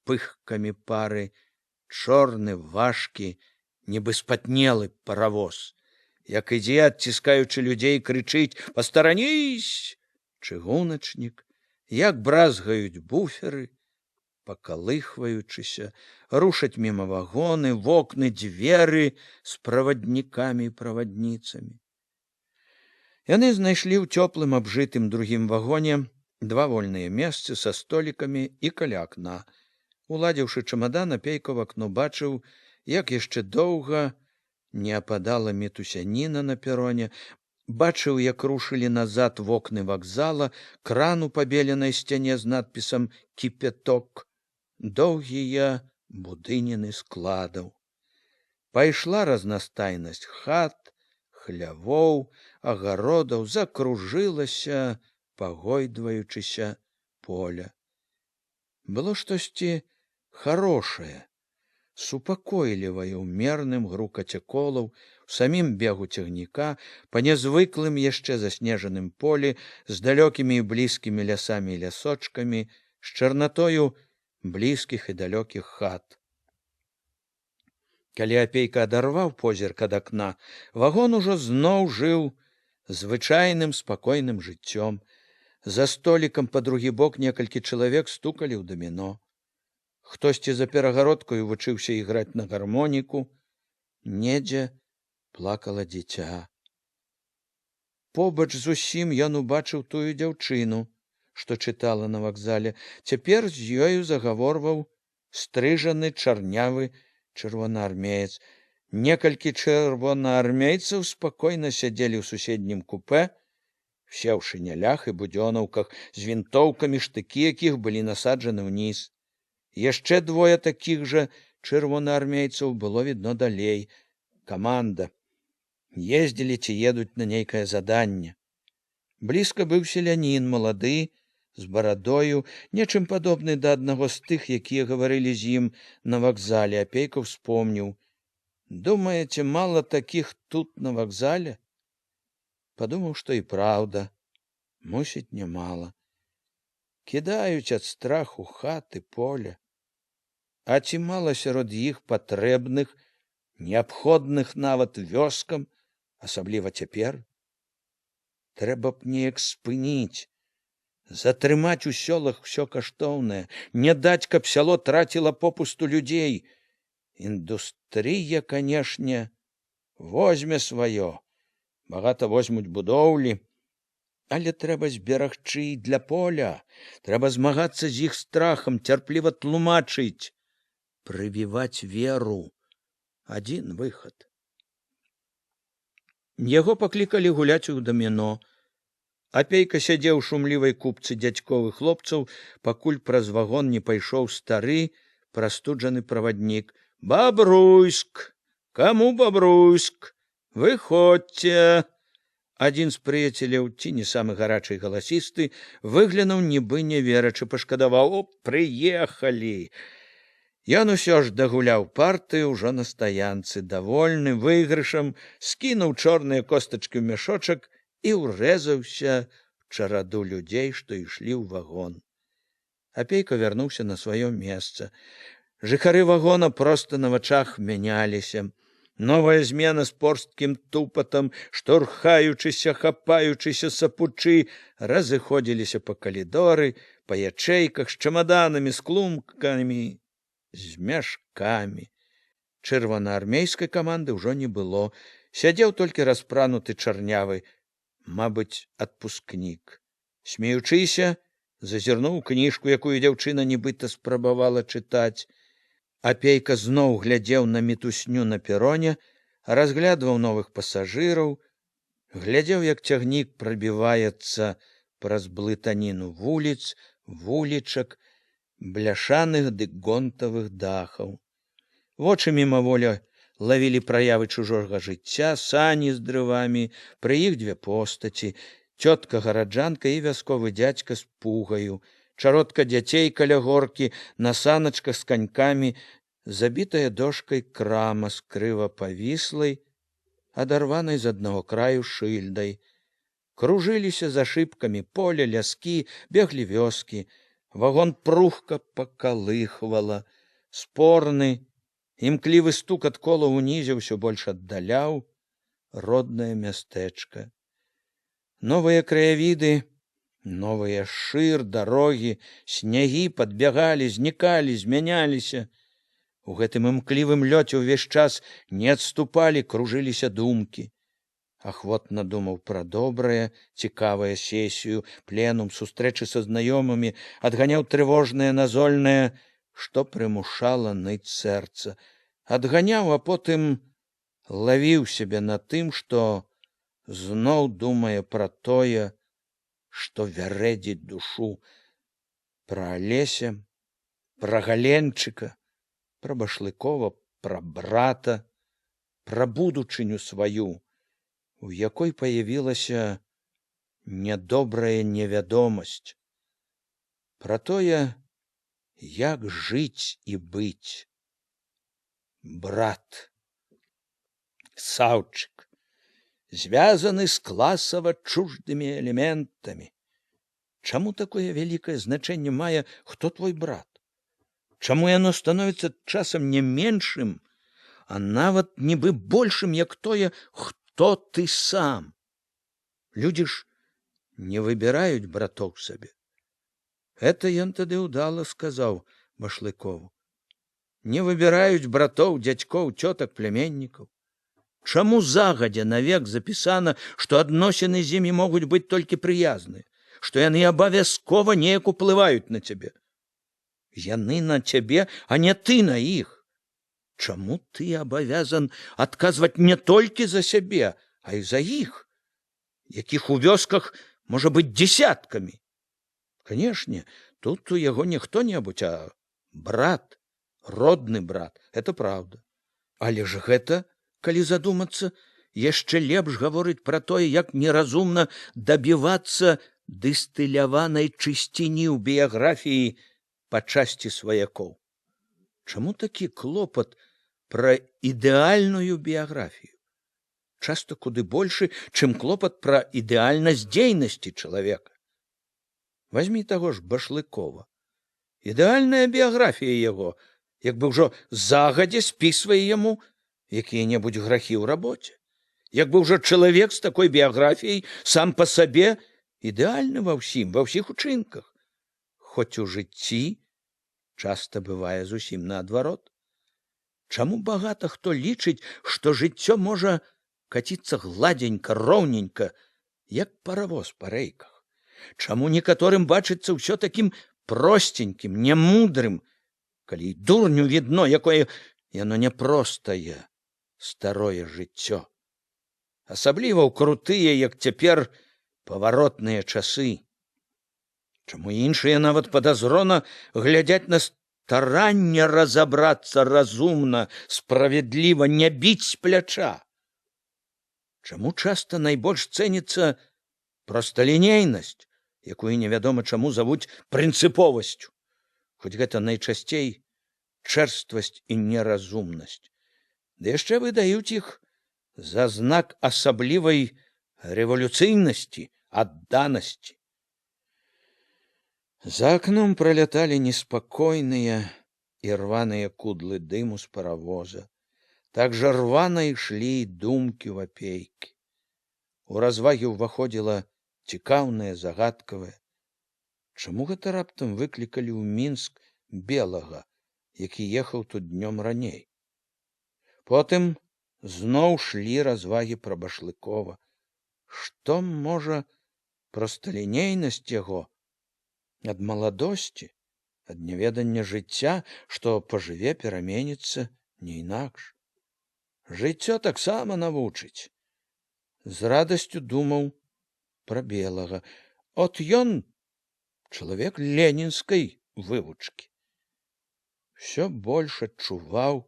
Speaker 1: пыхкамі пары, чорны, важкі, нібы спатнелы паравоз. Як ідзе, адціскаючы людзей, крычыць: «Пастаранісь!» Чыгуначнік, як бразгаюць буферы, пакалыхваючыся, рушаць міма вагоны, вокны, дзверы з праваднікамі і правадніцамі. Яны знайшлі ў цёплым абжытым другім вагоне два вольныя месцы са столікамі і каля акна. Уладзіўшы чамадан, Апейка в акно бачыў, як яшчэ доўга не ападала мітусяніна на пероне, бачыў, як рушылі назад вокны вакзала, кран у пабеленай сцяне з надпісам «Кіпяток», доўгія будыніны складаў. Пайшла разнастайнасць хат, хлявоў, агародаў, закружылася, пагойдваючыся поля. Было штосьці харошае, супакойлівае ў мерным грукаце колаў, у самім бегу цягніка, па нязвыклым яшчэ заснежаным полі, з далёкімі і блізкімі лясамі і лясочкамі, з чарнатою блізкіх і далёкіх хат. Калі Апейка адарваў позірк ад акна, вагон ужо зноў жыў звычайным спакойным жыццём. За столікам па другі бок некалькі чалавек стукалі ў даміно. Хтосьці за перагародкаю вучыўся іграць на гармоніку. Недзе плакала дзіця. Побач з усім ён убачыў тую дзяўчыну, што чытала на вакзале. Цяпер з ёю загаворваў стрыжаны чарнявы чырвонаармеец. Некалькі чырвонаармейцаў спакойна сядзелі ў суседнім купе, все ў шынялях і будзёнаўках, з вінтоўкамі, штыкі якіх былі насаджаны ўніз. Яшчэ двое такіх жа чырвонаармейцаў было відно далей. Каманда. Ездзілі ці едуць на нейкае заданне. Блізка быў селянін, малады, з барадою, нечым падобны да аднаго з тых, якія гаварылі з ім на вакзале. Апейка ўспомніў: «Думаеце, мала такіх тут на вакзале?» Падумаў, што і праўда, мусіць, нямала. Кідаюць ад страху хаты, поля. А ці мала сярод іх патрэбных, неабходных нават вёскам, асабліва цяпер? Трэба б неяк спыніць, затрымаць у сёлах усё каштоўнае, не даць, каб сяло траціла попусту людзей. Індустрыя, канешне, возьме сваё, багата возьмуць будоўлі, але трэба зберагчы і для поля, трэба змагацца з іх страхам, цярпліва тлумачыць, прывіваць веру. Адзін выхад. Яго паклікалі гуляць у даміно. Апейка сядзеў у шумлівай купцы дзядзьковых хлопцаў, пакуль праз вагон не пайшоў стары, прастуджаны праваднік. «Бабруйск! Каму Бабруйск? Выходзьце!» Адзін з прыяцеляў, ці не самы гарачы і галасісты, выглянуў, нібы не верачы, пашкадаваў: «О, прыехалі!» Ён усё ж дагуляў партыю ўжо на стаянцы, давольны выйгрышам, скінуў чорныя костачкі ў мяшочак і ўрэзаўся в чараду людзей, што ішлі ў вагон. Апейка вярнуўся на сваё месца. Жыхары вагона проста на вачах мяняліся. Новая змена з порсткім тупатам, штурхаючыся, хапаючыся сапучы, разыходзіліся па калідоры, па ячэйках, з чамаданамі, з клумкамі, з мяшкамі. Чырвонаармейскай каманды ўжо не было. Сядзеў толькі распрануты чарнявы, мабыць, адпускнік. Смеючыся, зазірнуў кніжку, якую дзяўчына нібыта спрабавала чытаць. Апейка зноў глядзеў на мітусню на пероне, разглядваў новых пасажыраў, глядзеў, як цягнік прабіваецца праз блытаніну вуліц, вулічак, бляшаных ды гонтавых дахаў. Вочы мімаволі лавілі праявы чужога жыцця, сані з дрывамі, пры іх дзве постаці, цётка-гараджанка і вясковы дзядзька з пугаю, чародка дзяцей каля горкі, на саначках з канькамі, забітая дошкай крама з крыва павіслай, адарванай з аднаго краю шыльдай. Кружыліся за шыбкамі поля, ляскі, беглі вёскі. Вагон прухка пакалыхвала. Спорны, імклівы стук ад кола ўнізе ўсё больш аддаляў роднае мястэчка. Новыя краявіды, новыя шыр, дарогі, снягі падбягалі, знікалі, змяняліся. У гэтым імклівым лёце ўвесь час не адступалі, кружыліся думкі. Ахвотна думаў пра добрае, цікавае сесію, пленум, сустрэчы са знаёмымі, адганяў трывожнае, назольнае, што прымушала ныць сэрца. Адганяў, а потым лавіў сябе на тым, што зноў думае пра тое, што вярэдзіць душу, пра Алеся, пра Галенчыка, пра Башлыкова, пра брата, пра будучыню сваю, у якой паявілася нядобрая невядомасць, пра тое, як жыць і быць. Брат, Саўчык, звязаны з класава чуждымі элементамі. Чаму такое вялікае значэнне мае, хто твой брат? Чаму яно становіцца часам не меншым, а нават нібы большым, як тое, хто ты сам? Людзі ж не выбіраюць братоў сабе. Это ён тады ўдала сказаў Башлыкову. Не выбіраюць братоў, дзядзькоў, цётак, племяннікаў. Чаму загадзя навек запісана, што адносіны з імі могуць быць толькі прыязныя, што яны абавязкова неяк уплываюць на цябе? Яны на цябе, а не ты на іх. Чаму ты абавязан адказваць не толькі за сябе, а і за іх, якіх у вёсках можа быць дзесяткамі? Канешне, тут у яго не хто-небудзь, а брат, родны брат, это праўда. Але ж гэта, калі задумацца, яшчэ лепш гаворыць пра тое, як неразумна дабівацца дыстыляванай чысціні ў біяграфіі па часці сваякоў. Чаму такі клопат пра ідэальную біяграфію? Часта куды большы, чым клопат пра ідэальнасць дзейнасці чалавека. Вазьмі таго ж Башлыкова. Ідэальная біяграфія яго, як бы ўжо загадзя спісвае яму якія-небудзь грахі ў рабоце. Як бы ўжо чалавек з такой біяграфіяй сам па сабе ідэальны ва ўсім, ва ўсіх учынках. Хоць у жыцці часта бывае зусім наадварот. Чаму багата хто лічыць, што жыццё можа каціцца гладзенька, роўненька, як паравоз па рэйках? Чаму некаторым бачыцца ўсё такім простенькім, нямудрым, калі дурню відно, якое яно няпростае, старое жыццё? Асабліва ў крутыя, як цяпер, паваротныя часы. Чаму іншыя нават падазрона глядзяць на старанне разабрацца разумна, справядліва, не біць з пляча? Чаму часта найбольш цэніцца просталінейнасць, якую невядома чаму завуць прынцыповасцю, хоць гэта найчасцей чэрствасць і неразумнасць. Ды яшчэ выдаюць іх за знак асаблівай рэвалюцыйнасці, адданасці. За акном проляталі неспакойныя і рваныя кудлы дыму з паравоза. Так жа рвана ішлі думкі ў апейкі. У развагі ўваходзіла цікаўнае, загадкавае. Чаму гэта раптам выклікалі ў Мінск Белага, які ехаў тут днём раней? Потым зноў шлі развагі пра Башлыкова. Што можа просталінейнасць яго ад маладосці, ад няведання жыцця, што пажыве, пераменіцца не інакш. Жыццё таксама навучыць. З радасцю думаў пра Белага. От ён чалавек ленінскай вывучкі. усё больш адчуваў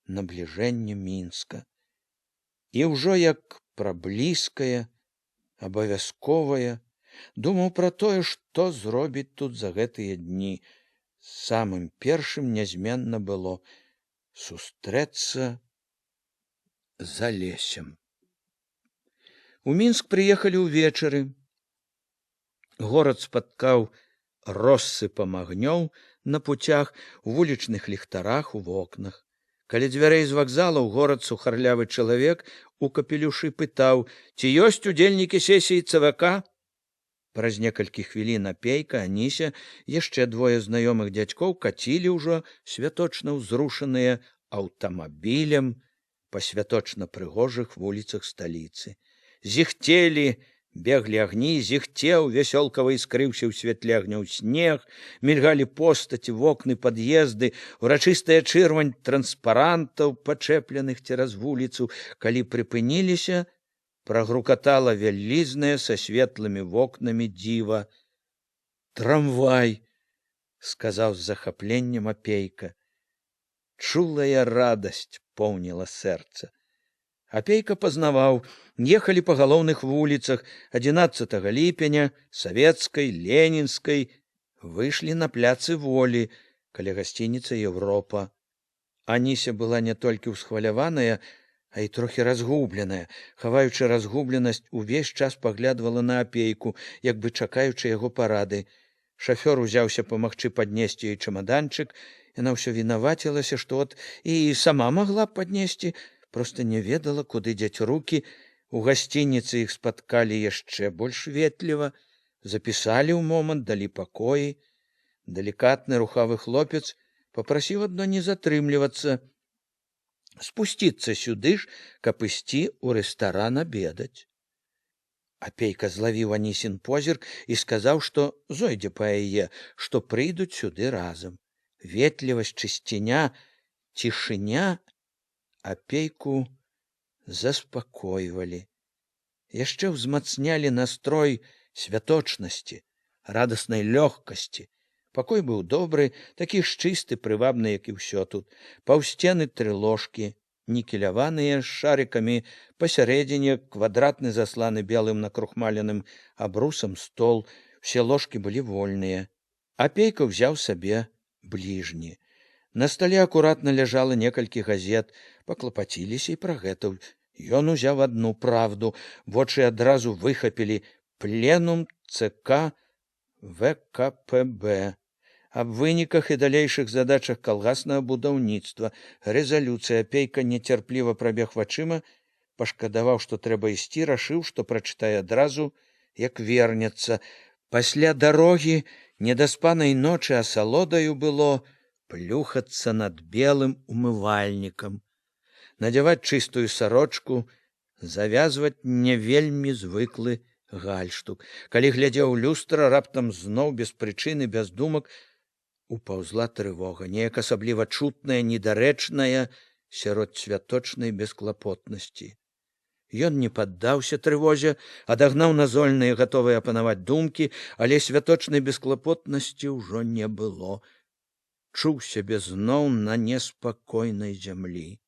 Speaker 1: набліжэнне Мінска. І ўжо як пра блізкае, абавязковае, думаў пра тое, што зробіць тут за гэтыя дні. Самым першым нязменна было сустрэцца з Алесем. У Мінск прыехалі ўвечары. Горад спаткаў россыпам агнёў на пуцях, у вулічных ліхтарах, у вокнах. Каля дзвярэй з вакзала ў горад сухарлявы чалавек у капелюшы пытаў: «Ці ёсць удзельнікі сесіі ЦВК?» Праз некалькі хвілін Апейка, Анися, яшчэ двое знаёмых дзядзькоў кацілі ўжо святочна ўзрушаныя аўтамабілем па святочна прыгожых вуліцах сталіцы. Зіхцелі, беглі агні, зіхцеў, вясёлкава іскрыўся ў святле агнёў снег, мільгалі постаці, вокны, пад'езды, урачыстая чырвань транспарантаў, пачэпленых цераз вуліцу. Калі прыпыніліся, прагрукатала вялізнае са светлымі вокнамі дзіва. «Трамвай!» — сказаў з захапленнем Апейка. Чулая радасць поўніла сэрца. Апейка пазнаваў, ехалі па галоўных вуліцах 11 ліпеня, Савецкай, Ленінскай, выйшлі на пляцы Волі, каля гасцініцы Еўропа. Анися была не толькі ўсхваляваная, а і трохі разгубленая. Хаваючы разгубленасць, увесь час паглядвала на Апейку, як бы чакаючы яго парады. Шафёр узяўся памагчы паднесці ёй чамаданчык. Яна ўсё вінавацілася, што от і сама магла б паднесці, проста не ведала, куды дзець рукі. У гасцініцы іх спаткалі яшчэ больш ветліва, запісалі ў момант, далі пакоі. Далікатны рухавы хлопец папрасіў адно не затрымлівацца, спусціцца сюды ж, каб ісці ў рэстаран абедаць. Апейка злавіў Анісін позірк і сказаў, што зойдзе па яе, што прыйдуць сюды разам. Ветлівасць, чысціня, цішыня Апейку заспакойвалі. Яшчэ ўзмацнялі настрой святочнасці, радаснай лёгкасці. Пакой быў добры, такі ж чысты, прывабны, як і ўсё тут. Паўсцены 3 ложкі, нікеляваныя, з шарыкамі, пасярэдзіне квадратны, засланы белым накрухмаленым абрусам стол. Усе ложкі былі вольныя. Апейка ўзяў сабе бліжні. На стале акуратна ляжала некалькі газет. Паклапаціліся і пра гэта. Ён узяў адну «Правду». Вочы адразу выхапілі: «Пленум ЦК ВКПБ». Аб выніках і далейшых задачах калгаснага будаўніцтва. Рэзалюцыя. Апейка нецярпліва прабег вачыма, пашкадаваў, што трэба ісці, рашыў, што прачытае адразу, як вернецца. Пасля дарогі, недаспанай ночы асалодаю было плюхацца над белым умывальнікам, надзяваць чыстую сарочку, завязваць не вельмі звыклы гальштук. Калі глядзеў люстра, раптам зноў без прычыны, без думак упаўзла трывога, неяк асабліва чутная, недарэчная сярод святочнай бесклапотнасці. Ён не паддаўся трывозе, адагнаў назольныя, гатовыя апанаваць думкі, але святочнай бесклапотнасці ўжо не было. Чуў сябе зноў на неспакойнай зямлі.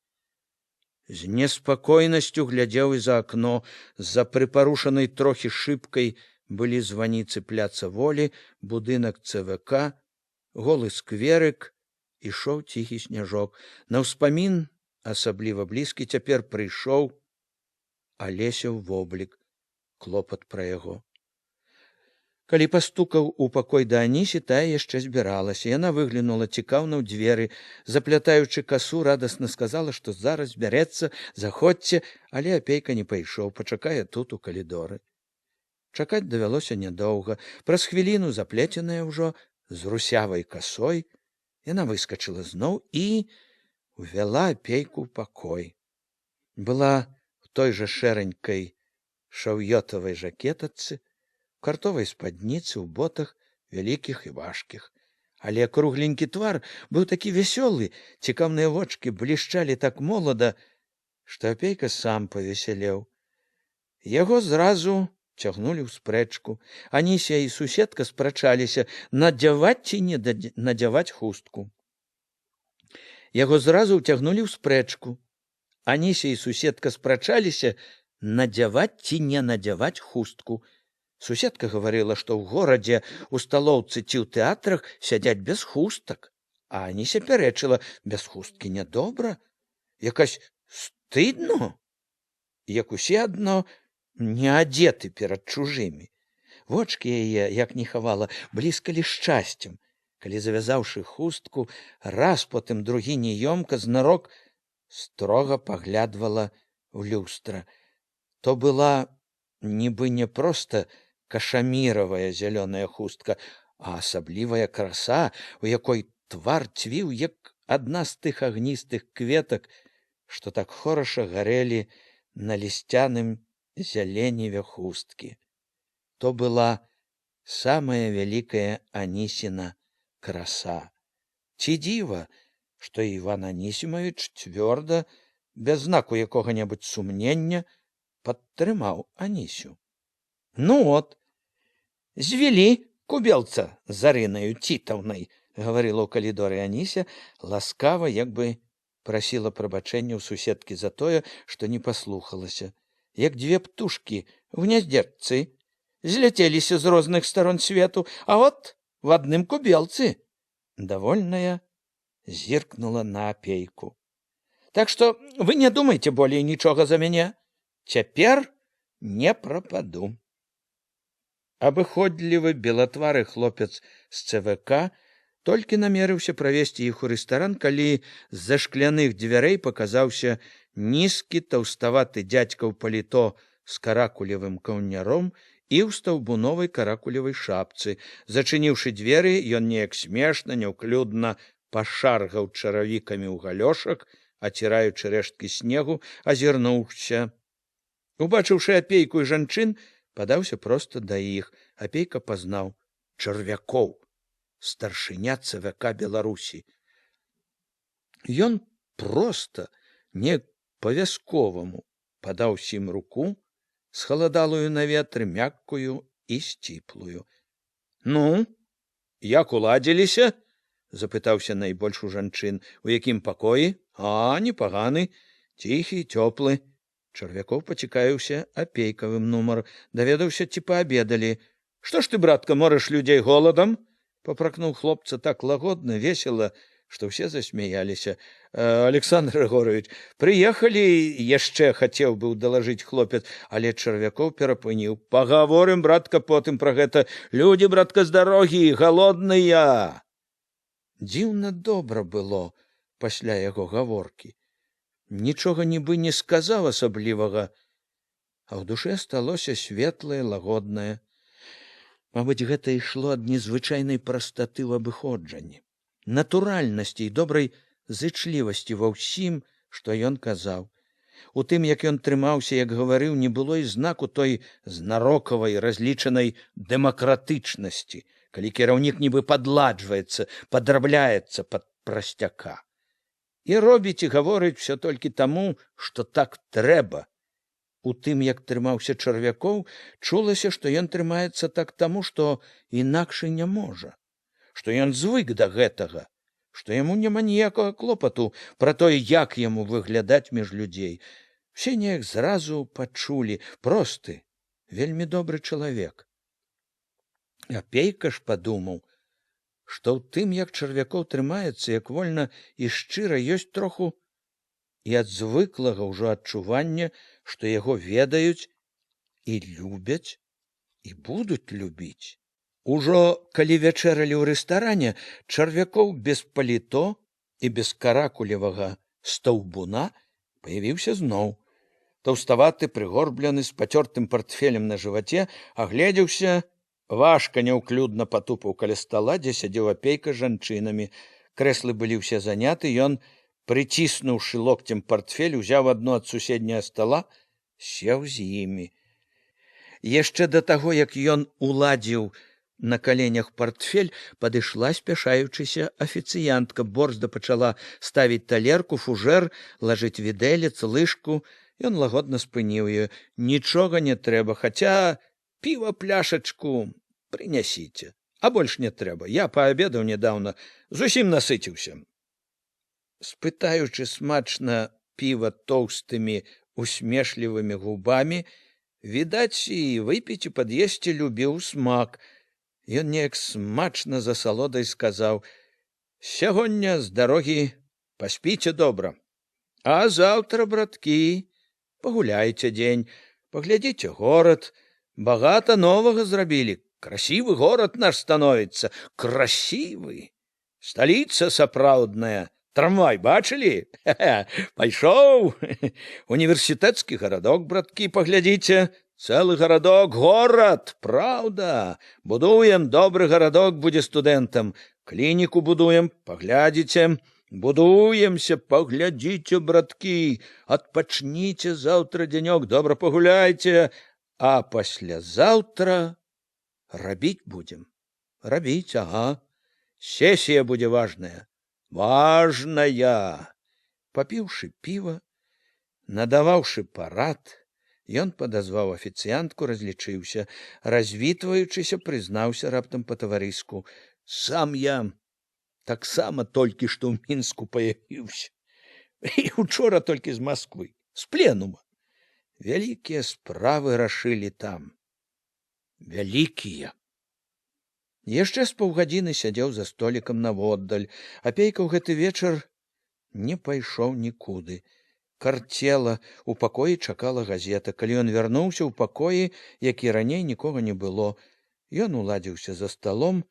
Speaker 1: З неспакойнасцю глядзеў і за акно. З-за прыпарушанай трохі шыбкай былі званіцы пляца Волі, будынак ЦВК, голы скверык, ішоў ціхі сняжок. На ўспамін, асабліва блізкі, цяпер прыйшоў Алесяў воблік, клопат пра яго. Калі пастукаў у пакой да Анісі, тая яшчэ збіралася. Яна выглянула цікаўна ў дзверы, заплятаючы касу, радасна сказала, што зараз збярэцца, заходзьце, але Апейка не пайшоў, пачакае тут у калідоры. Чакаць давялося нядоўга. Праз хвіліну, заплеценая ўжо, з русявай касой, яна выскачыла зноў і увяла Апейку ў пакой. Была у той жа шэранькай шаўётавай жакетачцы, картовай спадніцы, у ботах вялікіх і важкіх. Але кругленькі твар быў такі вясёлы, цікаўныя вочкі блішчалі так молада, што Апейка сам павесялеў. Яго зразу цягнулі ў спрэчку. Анісія і суседка спрачаліся, надзяваць ці не надзяваць хустку. Яго зразу ўцягнулі ў спрэчку. Аніся і суседка спрачаліся, надзяваць ці не надзяваць хустку. Суседка гаварыла, што ў горадзе, у сталоўцы ці ў тэатрах сядзяць без хустак, а Аніся пярэчыла, без хусткі нядобра, якась стыдно, як усе адно не адзеты перад чужымі. Вочкі яе, як не хавала, бліскалі шчасцем, калі, завязаўшы хустку, раз потым другі неёмка знарок строга паглядвала ў люстра. То была нібы не проста кашаміравая зялёная хустка, а асаблівая краса, у якой твар цвіў, як адна з тых агністых кветак, што так хораша гарэлі на лісцяным зяленеве хусткі. То была самая вялікая Анісіна краса. Ці дзіва, што Іван Анісімавіч цвёрда, без знаку якога-небудзь сумнення, падтрымаў Анісю. Ну от, звялі кубелца з Арынаю Цітаўнай, гаварыла ў калідоры Аніся, ласкава, як бы прасіла прабачэння ў суседкі за тое, што не паслухалася. Як дзве птушкі в гняздзечцы, зляцеліся з розных старон свету, а от в адным кубелцы. Довольная зіркнула на апейку. Так што вы не думайце болей нічога за мяне. Цяпер не прападу. Абыходлівы белатвары хлопец з ЦВК толькі намерыўся правесці іх у рэстаран, калі з-за шкляных дзвярэй паказаўся нізкі таўставаты дзядзька ў паліто з каракулевым каўняром і ў стаўбуновай каракулевай шапцы. Зачыніўшы дзверы, ён неяк смешна, няўклюдна пашаргаў чаравікамі ў галёшак, аціраючы рэшткі снегу, азірнуўся. Убачыўшы апейку і жанчын, падаўся проста да іх. Апейка пазнаў Чарвякоў, старшыня ЦВК Беларусі. Ён проста, не па-вясковаму, падаў сім руку, схаладалую на ветры, мяккую і сціплую. Ну, як уладзіліся? Запытаўся найбольш у жанчын. У якім пакоі? А, непаганы, ціхі, цёплы. Чарвякоў пацікавіўся апейкавым нумар, даведаўся, ці паабедалі. Што ж ты, братка, морыш людзей голадам? Папракнуў хлопца так лагодна, весела, што ўсе засмяяліся. Александр Егорович, прыехалі, яшчэ хацеў быў далажыць хлопец, але Чарвякоў перапыніў. Пагаворым, братка, потым пра гэта. Людзі, братка, з дарогі, галодныя. Дзіўна добра было пасля яго гаворкі. Нічога нібы не сказаў асаблівага, а ў душы асталося светлае, лагоднае. Мабыць, гэта ішло ад незвычайнай прастаты ў абыходжанні, натуральнасці і добрай зычлівасці ва ўсім, што ён казаў. У тым, як ён трымаўся, як гаварыў, не было і знаку той знарокавай, разлічанай дэмакратычнасці, калі кіраўнік нібы падладжваецца, падрабляецца пад прасцяка. І робіць і гаворыць все толькі таму, што так трэба. У тым, як трымаўся Чарвякоў, чулася, што ён трымаецца так таму, што інакш і не можа, што ён звык да гэтага, што яму няма ніякага клопату пра тое, як яму выглядаць між людзей. Усе неяк зразу пачулі, просты, вельмі добры чалавек. Апейка ж падумаў, што ў тым, як Чарвякоў трымаецца, як вольна і шчыра, ёсць троху і ад звыклага ўжо адчування, што яго ведаюць і любяць, і будуць любіць. Ужо калі вячэралі ў рэстаране, Чарвякоў без паліто і без каракулевага стаўбуна паявіўся зноў. Таўставаты, прыгорблены, з пацёртым партфелем на жываце, агледзеўся, важка няўклюдна патупаў каля стала, дзе сядзеў апейка з жанчынамі. Крэслы былі ўсе заняты, ён, прыціснуўшы локцем партфель, узяў адно ад суседняга стала, сеў з імі. Яшчэ да таго, як ён уладзіў на каленях партфель, падышла, спяшаючыся, афіцыянтка, борзда пачала ставіць талерку, фужэр, лажыць відэлец, лыжку. Ён лагодна спыніў яе. Нічога не трэба, хаця піва пляшачку прынясіце. А больш не трэба. Я паабедаў нядаўна, зусім насыціўся. спытаючы смачна піва тоўстымі усмешлівымі губамі, відаць, і выпіць і пад'есці любіў смак. Ён неяк смачна за салодай сказаў: «Сягоння з дарогі паспіце добра, а заўтра, браткі, пагуляйце дзень, паглядзіце горад, багата новага зрабілі, красивы горад наш становіцца, красивы, сталіца сапраўдная. Трамвай бачылі? Пайшоў. Універсітэцкі гарадок, браткі, паглядзіце. Цэлы гарадок, горад, праўда. Будуем, добры гарадок будзе студэнтам. Клініку будуем, паглядзіце. Будуемся, паглядзіце, браткі. Адпачніце заўтра дзянёк, добра пагуляйце. А паслязаўтра рабіць будзем. Рабіць, ага. Сесія будзе важная. Важная. Папіўшы піва, надаваўшы парад, ён падазваў афіцыянтку, разлічыўся, развітваючыся, прызнаўся раптам па-таварыску: «Сам я таксама толькі што ў Мінску паявіўся. І учора толькі з Масквы, з пленума. Вялікія справы рашылі там. Вялікія». Яшчэ з паўгадзіны сядзеў за столікам наводдаль. Апейка ў гэты вечар не пайшоў нікуды. Карцела, у пакоі чакала газета. Калі ён вярнуўся ў пакоі, які раней нікога не было, ён уладзіўся за сталом,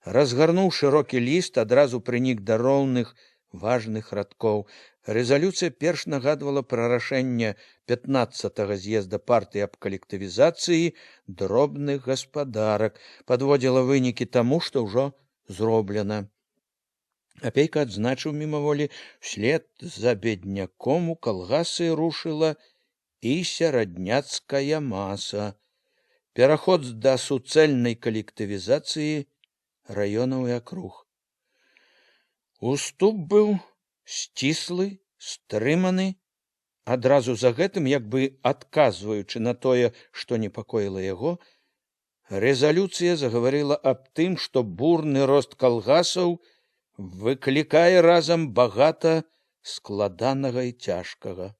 Speaker 1: разгарнуў шырокі ліст, адразу прынік да роўных, важных радкоў. Рэзалюцыя перш нагадвала пра рашэнне 15-го з'езда партыі аб калектывізацыі дробных гаспадарак, падводзіла вынікі таму, што ўжо зроблена. Апейка адзначыў мімаволі, вслед за бедняком у калгасы рушыла і сярадняцкая маса. Пераход да суцэльнай калектывізацыі раёнаў і акруг. Уступ быў сціслы, стрыманы. Адразу за гэтым, як бы адказваючы на тое, што непакоіла яго, рэзалюцыя загаварыла аб тым, што бурны рост калгасаў выклікае разам багата складанага і цяжкага.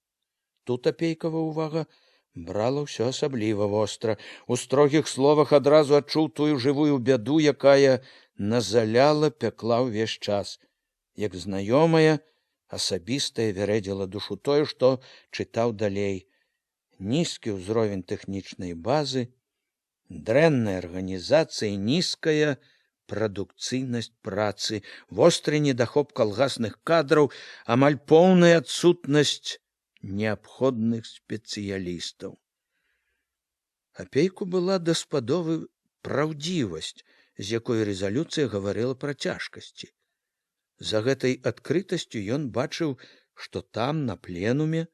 Speaker 1: Тут апейкава ўвага брала ўсё асабліва востра. У строгіх словах адразу адчуў тую жывую бяду, якая назаляла, пякла ўвесь час. Як знаёмая, асабістае вярэдзіла душу тое, што чытаў далей. Нізкі ўзровень тэхнічнай базы, дрэнная арганізацыя, нізкая прадукцыйнасць працы, востры недахоп калгасных кадраў, амаль поўная адсутнасць неабходных спецыялістаў. Апейку была даспадовы праўдзівасць, з якой рэзалюцыя гаварыла пра цяжкасці. За гэтай адкрытасцю ён бачыў, што там, на пленуме,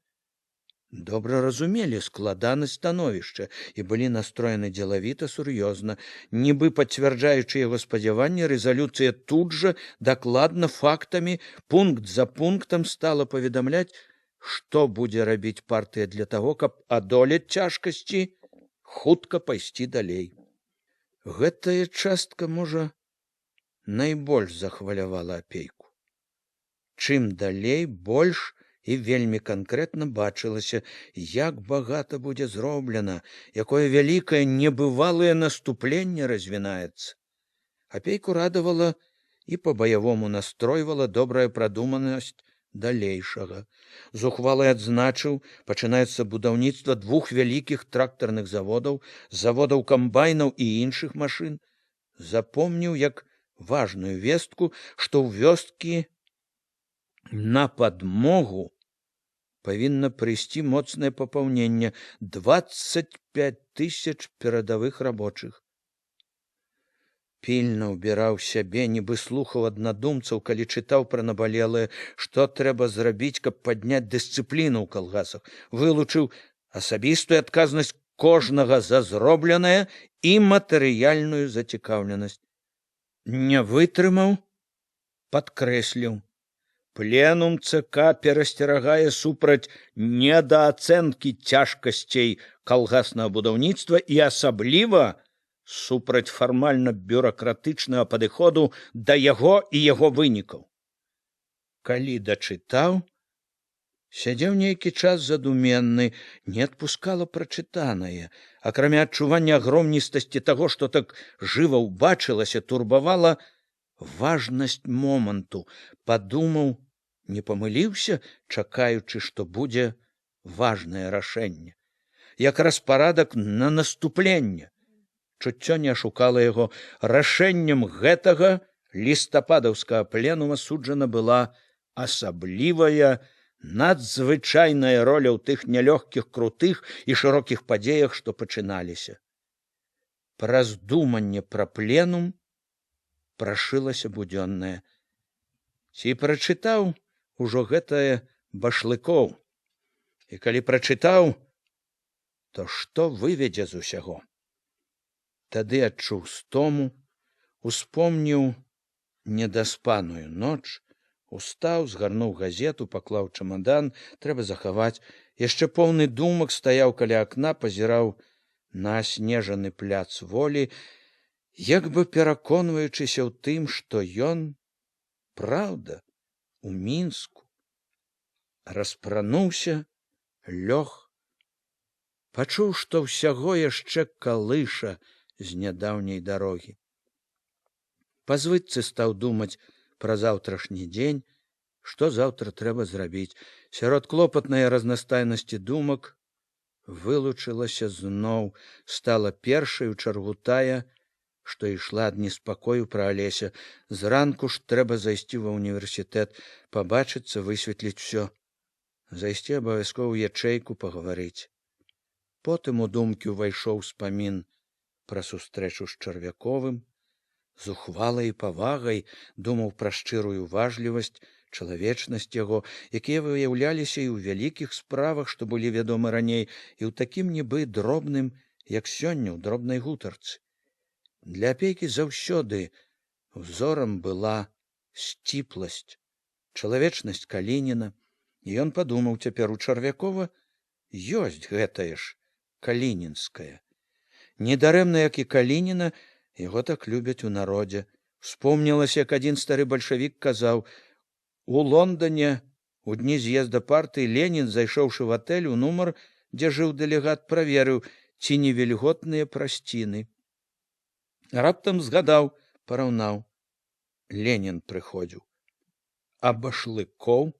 Speaker 1: добра разумелі складанасць становішча і былі настроены дзелавіта, сур'ёзна. Нібы пацвярджаючы яго спадзяванні, рэзалюцыя тут жа, дакладна, фактамі, пункт за пунктам стала паведамляць, што будзе рабіць партыя для таго, каб адолець цяжкасці, хутка пайсці далей. Гэтая частка, можа, найбольш захвалявала апейку. Чым далей, больш і вельмі канкрэтна бачылася, як багата будзе зроблена, якое вялікае небывалае наступленне развінаецца. Апейку радавала і па-баявому настройвала добрая прадуманасць далейшага. Зухвалы адзначыў, пачынаецца будаўніцтва 2 вялікіх трактарных заводаў, заводаў камбайнаў і іншых машын. Запомніў як важную вестку, што ў вёскі на падмогу павінна прыйсці моцнае папаўненне 25 000 перадавых рабочых. Пільна ўбіраў сябе, нібы слухаў аднадумцаў, калі чытаў пра набалелае, што трэба зрабіць, каб падняць дысцыпліну ў калгасах, вылучыў асабістую адказнасць кожнага за зробленае і матэрыяльную зацікаўленасць. Не вытрымаў, падкрэсліў. Пленум ЦК перасцерагае супраць недаацэнкі цяжкасцей калгаснага будаўніцтва і асабліва супраць фармальна-бюракратычнага падыходу да яго і яго вынікаў. Калі дачытаў, сядзеў нейкі час задуменны, не адпускала прачытанае. Акрамя адчування агромністасці таго, што так жыва ўбачылася, турбавала важнасць моманту. Падумаў, не памыліўся, чакаючы, што будзе важнае рашэнне. Якраз парадак на наступленне. Чуццё не ашукала яго. Рашэннем гэтага лістападаўскага пленума суджана была асаблівая, надзвычайная роля ў тых нялёгкіх, крутых і шырокіх падзеях, што пачыналіся. Праз думанне пра пленум прашылася будзённая. Ці прачытаў ужо гэтае Башлыкоў? І калі прачытаў, то што выведзе з усяго? Тады адчуў стому, успомніў недаспаную ноч, устаў, згарнуў газету, паклаў чамадан, трэба захаваць. Яшчэ поўны думак стаяў каля акна, пазіраў на аснежаны пляц Волі, як бы пераконваючыся ў тым, што ён, праўда, у Мінску. Распрануўся, лёг, пачуў, што ўсяго яшчэ калыша з нядаўняй дарогі. Па звычцы стаў думаць пра заўтрашні дзень, што заўтра трэба зрабіць. Сярод клопатнай разнастайнасці думак вылучылася зноў, стала першай у чаргу тая, што ішла ад неспакою пра Алеся. Зранку ж трэба зайсці ва ўніверсітэт, пабачыцца, высветліць усё. Зайсці абавязкова ў ячэйку, пагаварыць. Потым у думкі ўвайшоў успамін пра сустрэчу з Чарвяковым. З ухвалай і павагай думаў пра шчырую важлівасць, чалавечнасць яго, якія выяўляліся і ў вялікіх справах, што былі вядомы раней, і ў такім нібы дробным, як сёння ў дробнай гутарцы. Для Апейкі заўсёды ўзорам была сціпласць, чалавечнасць Калініна, і ён падумаў, цяпер у Чарвякова ёсць гэтае ж калінінскае. Недарэмна, як і Калініна, яго так любяць у народзе. Успомнілася, як адзін стары бальшавік казаў: у Лондоне у дні з'езда партыі Ленін, зайшоўшы в атэль у нумар, дзе жыў дэлегат, праверыў, ці не вільготныя прасціны. Раптам згадаў, параўнаў. Ленін прыходзіў. А Башлыкоў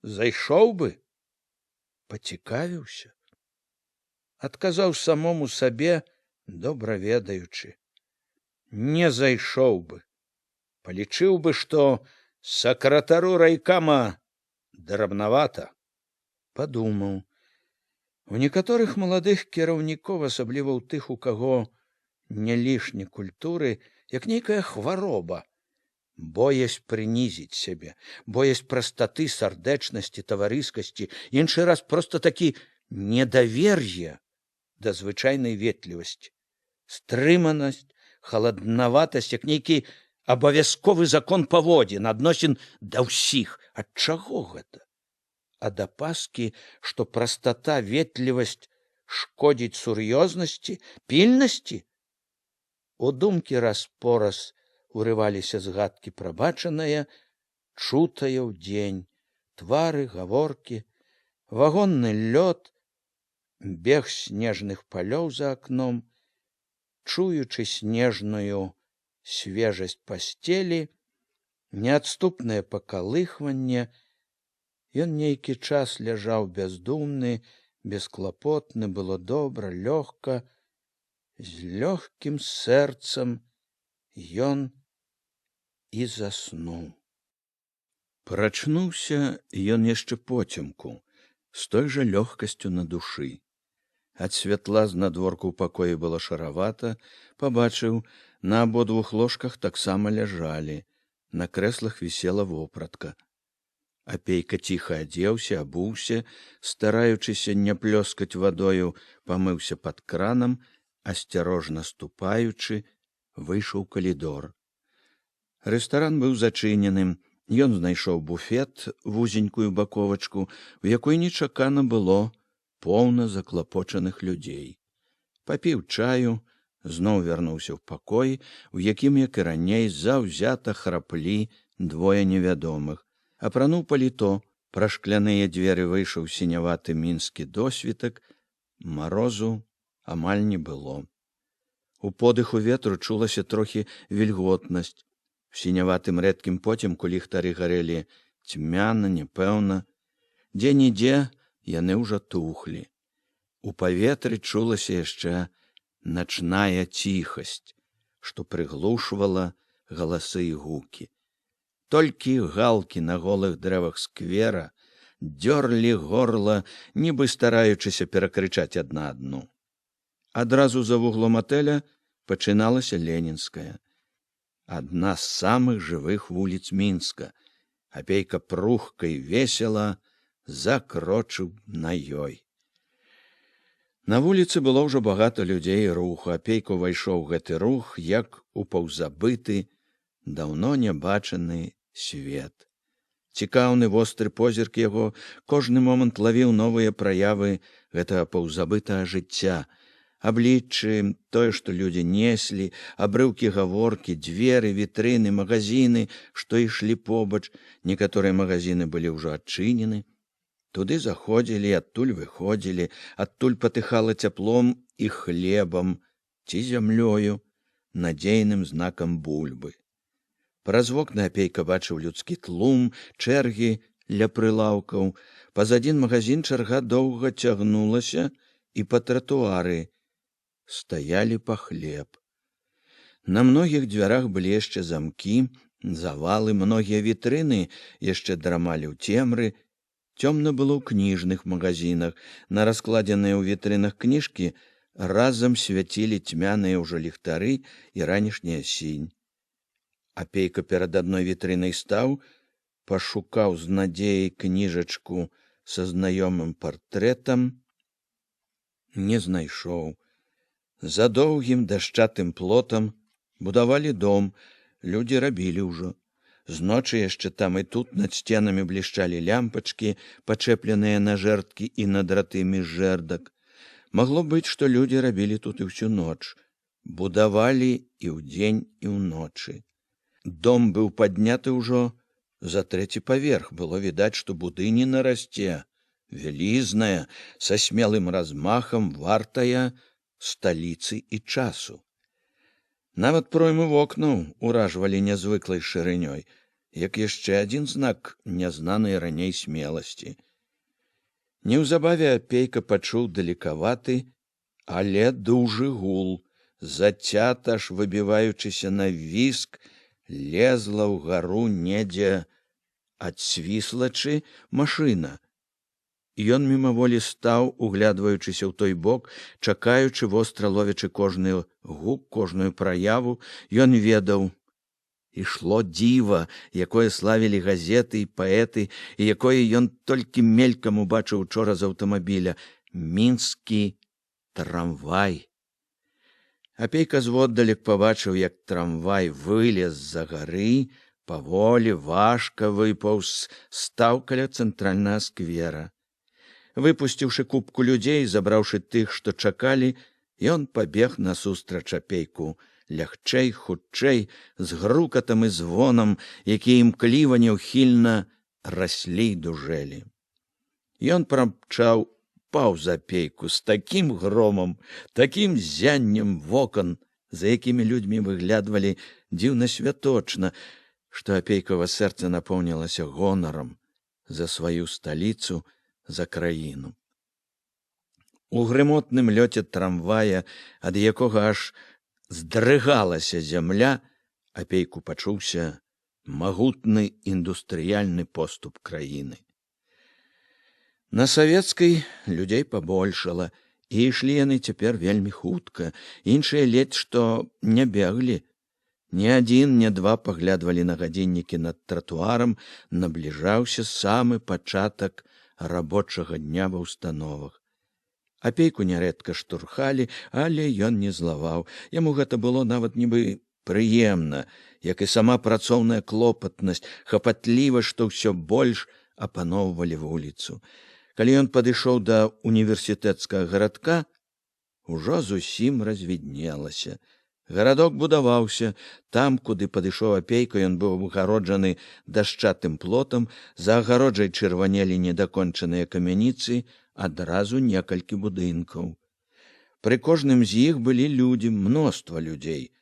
Speaker 1: зайшоў бы? Пацікавіўся. Адказаў самому сабе, добра ведаючы. Не зайшоў бы. Палічыў бы, што сакратару райкама драбнавата. Падумаў. У некаторых маладых кіраўнікоў, асабліва ў тых, у каго не лішне культуры, як нейкая хвароба, боязь прынізіць сябе, боязь прастаты, сардэчнасці, таварыскасці, іншы раз проста такі недавер'е да звычайнай ветлівасці, стрыманасць, халаднаватасць, як нейкі абавязковы закон паводзін, адносін да ўсіх. Ад чаго гэта? Ад апаскі, што прастата, ветлівасць шкодзіць сур'ёзнасці, пільнасці? У думкі раз-пораз урываліся згадкі пра бачанае, чутае ўдзень, твары, гаворкі, вагонны лёд, бег снежных палёў за акном, чуючы снежную свежасць пасцелі, неадступнае пакалыхванне, ён нейкі час ляжаў бяздумны, бесклапотны, было добра, лёгка, з лёгкім сэрцам ён і заснуў. Прачнуўся ён яшчэ поцемку, з той жа лёгкасцю на душы. Ад святла знадворку ў пакоі было шаравата, пабачыў, на абодвух ложках таксама ляжалі, на крэслах вісела вопратка. Апейка ціха адзеўся, абуўся, стараючыся не плёскаць вадою, памыўся пад кранам, асцярожна ступаючы, выйшаў у калідор. Рэстаран быў зачыненым, ён знайшоў буфет, вузенькую баковачку, у якой нечакана было поўна заклапочаных людзей. Папіў чаю, зноў вярнуўся ў пакой, у якім, як і раней, заўзята храплі двое невядомых. Апрануў паліто, пра шкляныя дзверы выйшаў сіняваты мінскі досвітак, марозу амаль не было. У подыху ветру чулася трохі вільготнасць. У сіняватым рэдкім поцемку ліхтары гарэлі цьмяна, непэўна. Дзе-нідзе яны ўжо тухлі. У паветры чулася яшчэ начная ціхасць, што прыглушвала галасы і гукі. Толькі галкі на голых дрэвах сквера дзёрлі горла, нібы стараючыся перакрычаць адна адну. Адразу за вуглом атэля пачыналася Ленінская. Адна з самых жывых вуліц Мінска. Апейка прухка і весела закрочыў на ёй. На вуліцы было ўжо багата людзей і руху. Апейка ўвайшоў гэты рух, як у паўзабыты, даўно нябачаны свет. Цікаўны востры позірк яго кожны момант лавіў новыя праявы гэтага паўзабытага жыцця. Абліччы, тое, што людзі неслі, абрыўкі гаворкі, дзверы, вітрыны, магазіны, што ішлі побач. Некаторыя магазіны былі ўжо адчынены. Туды заходзілі, адтуль выходзілі, адтуль патыхала цяплом і хлебам ці зямлёю, надзейным знакам бульбы. Праз вокны Апейка бачыў людскі тлум, чэргі ля прылаўкаў. Паз адзін магазін чарга доўга цягнулася, і па тратуары стаялі па хлеб. На многіх дзвярах былі яшчэ замкі, завалы, многія вітрыны яшчэ драмалі ў цемры. Цёмна было ў кніжных магазінах. На раскладзеныя ў вітрынах кніжкі разам свяцілі цьмяныя ўжо ліхтары і ранішняя сінь. Апейка перад адной вітрынай стаў, пашукаў з надзеяй кніжачку са знаёмым партрэтам. Не знайшоў. За доўгім дашчатым плотам будавалі дом, людзі рабілі ўжо. Зночы яшчэ там і тут над сценамі блішчалі лямпачкі, пачэпленыя на жэрдкі і на драты між жэрдак. Магло быць, што людзі рабілі тут і ўсю ноч. Будавалі і ўдзень, і ўночы. Дом быў падняты ўжо за 3-й паверх. Было відаць, што будыніна расце, вялізная, са смелым размахам, вартая сталіцы і часу. Нават проймы вокнаў уражвалі нязвыклай шырынёй, як яшчэ адзін знак нязнанай раней смеласці. Неўзабаве Апейка пачуў далекаваты, але дужы гул. Зацята ж, выбіваючыся на віск, лезла ўгару недзе ад свіслачы машына. Ён мімаволі стаў, углядваючыся ў той бок, чакаючы, востра ловячы кожны гук, кожную праяву. Ён ведаў, ішло дзіва, якое славілі газеты і паэты, і якое ён толькі мелькам убачыў учора з аўтамабіля. Мінскі трамвай. Апейка зводдалек пабачыў, як трамвай вылез з-за гары, паволі, важка выпаўз, стаў каля цэнтральнага сквера. Выпусціўшы купку людзей, забраўшы тых, што чакалі, ён пабег насустрач Апейку. Лягчэй, хутчэй, з грукатам і звонам, якія імкліва, няўхільна раслі і дужэлі. Ён прамчаў паўз Апейку з такім громам, такім зяннем вокон, за якімі людзьмі выглядвалі дзіўна святочна, што Апейкава сэрца напоўнілася гонарам за сваю сталіцу, за краіну. У грымотным лёце трамвая, ад якога аж здрыгалася зямля, Апейку пачуўся магутны індустрыяльны поступ краіны. На савецкай людзей пабольшала, і ішлі яны цяпер вельмі хутка. Іншыя ледзь што не беглі. Ні адзін, ні два паглядвалі на гадзіннікі над тратуарам. Набліжаўся самы пачатак рабочага дня ва ўстановах. Апейку нярэдка штурхалі, але ён не злаваў. Яму гэта было нават нібы прыемна, як і сама працоўная клопатнасць, хапатліва, што ўсё больш апаноўвалі вуліцу. Калі ён падышоў да універсітэцкага гарадка, ужо зусім развіднелася. Гарадок будаваўся. Там, куды падышоў Апейка, ён быў абгароджаны дашчатым плотам, за агароджай чырванелі недакончаныя камяніцы, адразу некалькі будынкаў. Пры кожным з іх былі людзі, мноства людзей.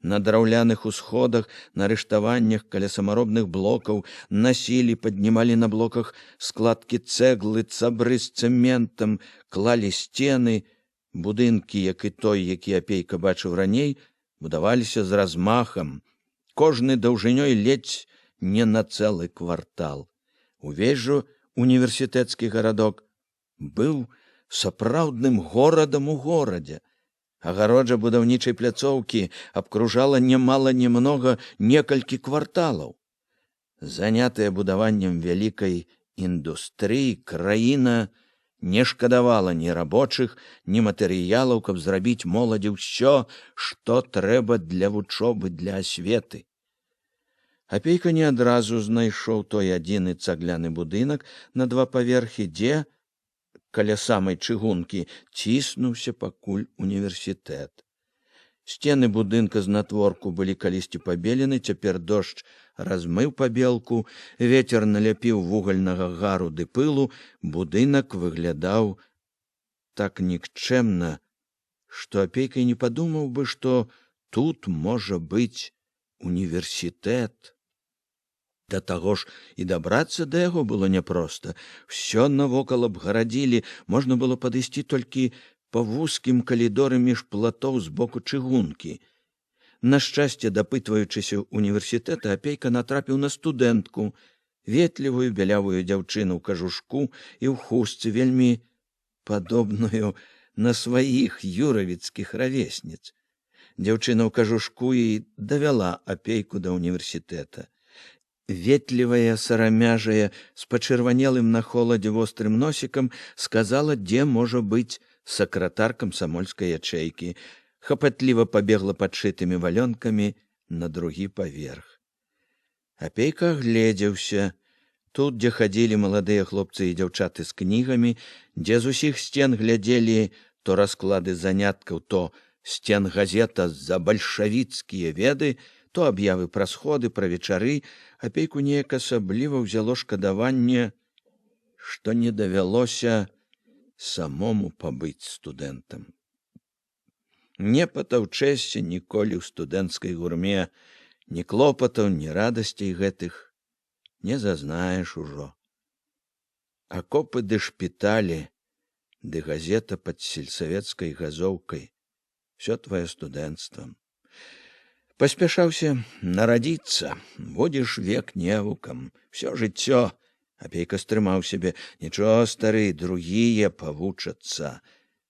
Speaker 1: На драўляных усходах, на рыштаваннях каля самаробных блокаў насілі, паднімалі на блоках складкі цэглы, цабры з цэментам, клалі сцены. Будынкі, як і той, які Апейка бачыў раней, будаваліся з размахам, кожны даўжынёй ледзь не на цэлы квартал. Увесь жа універсітэцкі гарадок быў сапраўдным горадам у горадзе. Агароджа будаўнічай пляцоўкі абкружала немала-немнога некалькі кварталаў. Занятая будаваннем вялікай індустрыі, краіна не шкадавала ні рабочых, ні матэрыялаў, каб зрабіць моладзі ўсё, што трэба для вучобы, для асветы. Апейка не адразу знайшоў той адзіны цагляны будынак на 2 паверхі, дзе, каля самай чыгункі, ціснуўся пакуль універсітэт. Сцены будынка знатворку былі калісьці пабелены, цяпер дождж размыў пабелку, вецер наляпіў вугальнага гару ды пылу, будынак выглядаў так нікчэмна, што Апейка не падумаў бы, што тут можа быць універсітэт. Да таго ж і дабрацца да яго было няпроста. Всё навокал абгарадзілі, можна было падысці толькі па вузкім калідоры між платоў з боку чыгункі. На шчасце, дапытваючыся універсітэта, Апейка натрапіў на студэнтку, ветлівую бялявую дзяўчыну ў кажушку і ў хустцы, вельмі падобную на сваіх юравіцкіх равесніц. Дзяўчына ў кажушку і давяла Апейку да універсітэта. Ветлівая, сарамяжая, з пачырванелым на холадзе вострым носікам, сказала, дзе можа быць сакратар камсамольскай ячэйкі. Хапатліва пабегла падшытымі валёнкамі на 2 паверх. Апейка агледзеўся. Тут, дзе хадзілі маладыя хлопцы і дзяўчаты з кнігамі, дзе з усіх сцен глядзелі то расклады заняткаў, то сцен газета за бальшавіцкія веды, то аб'явы пра сходы, пра вечары, Апейку неяк асабліва ўзяло шкадаванне, што не давялося самому пабыць студэнтам. Не патаўчэшся ніколі ў студэнцкай гурме, ні клопатаў, ні радасцей гэтых не зазнаеш ужо. Акопы ды шпіталі, ды газета пад сельсавецкай газоўкай — всё тваё студэнцтва. Паспяшаўся нарадзіцца, будзеш век невукам, всё жыццё. Апейка стрымаў сябе. Нічого, стары, другія павучацца.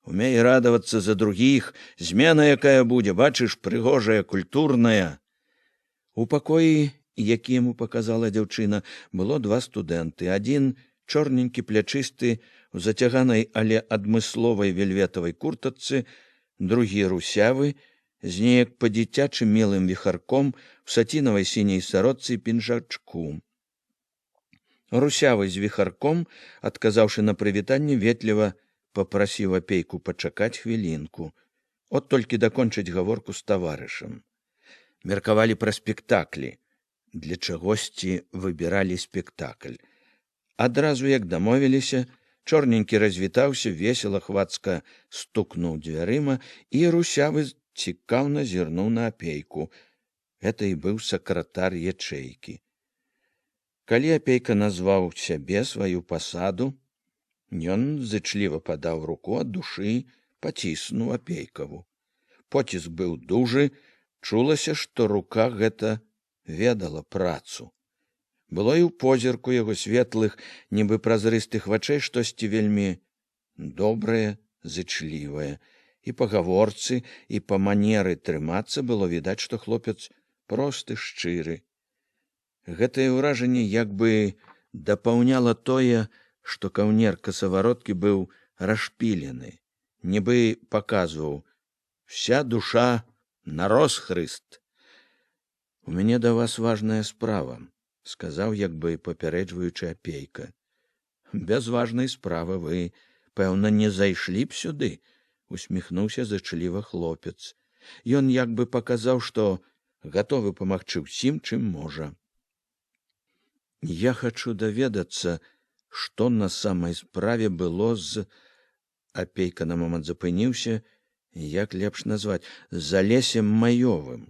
Speaker 1: Умей радавацца за другіх, змена якая будзе, бачыш, прыгожая, культурная. У пакоі, які яму паказала дзяўчына, было 2 студэнты. Адзін чорненькі, плячысты, у зацяганай, але адмысловай вельветавай куртачцы, другі русявы, з неяк па-дзіцячым мілым віхарком, у сацінавай сіняй сарочцы і пінжачку. Русявы з віхарком, адказаўшы на прывітанне, ветліва папрасіў Апейку пачакаць хвілінку. От толькі дакончыць гаворку з таварышам. Меркавалі пра спектаклі. Для чагосьці выбіралі спектакль. Адразу, як дамовіліся, чорненькі развітаўся, весела хвацка стукнуў дзвярыма, і русявы цікаўна зірнуў на Апейку. Гэта і быў сакратар ячэйкі. Калі Апейка назваў сябе, сваю пасаду, ён зычліва падаў руку, ад душы паціснуў Апейкаву. Поціск быў дужы, чулася, што рука гэта ведала працу. Было і ў позірку яго светлых, нібы празрыстых вачэй штосьці вельмі добрае, зычлівае. І па гаворцы, і па манеры трымацца было відаць, што хлопец просты, шчыры. Гэтае ўражанне як бы дапаўняла тое, што каўнер касавароткі быў расшпілены, нібы паказваў: «Вся душа на розхрыст». «У мяне да вас важная справа», — сказаў, як бы папярэджваючы Апейка. «Без важнай справы вы, пэўна, не зайшлі б сюды», — усміхнуўся зачліва хлопец. Ён як бы паказаў, што гатовы памагчы ўсім, чым можа. Я хачу даведацца, што на самай справе было з... Апейка на момант запыніўся, як лепш назваць, з Алесем Маёвым.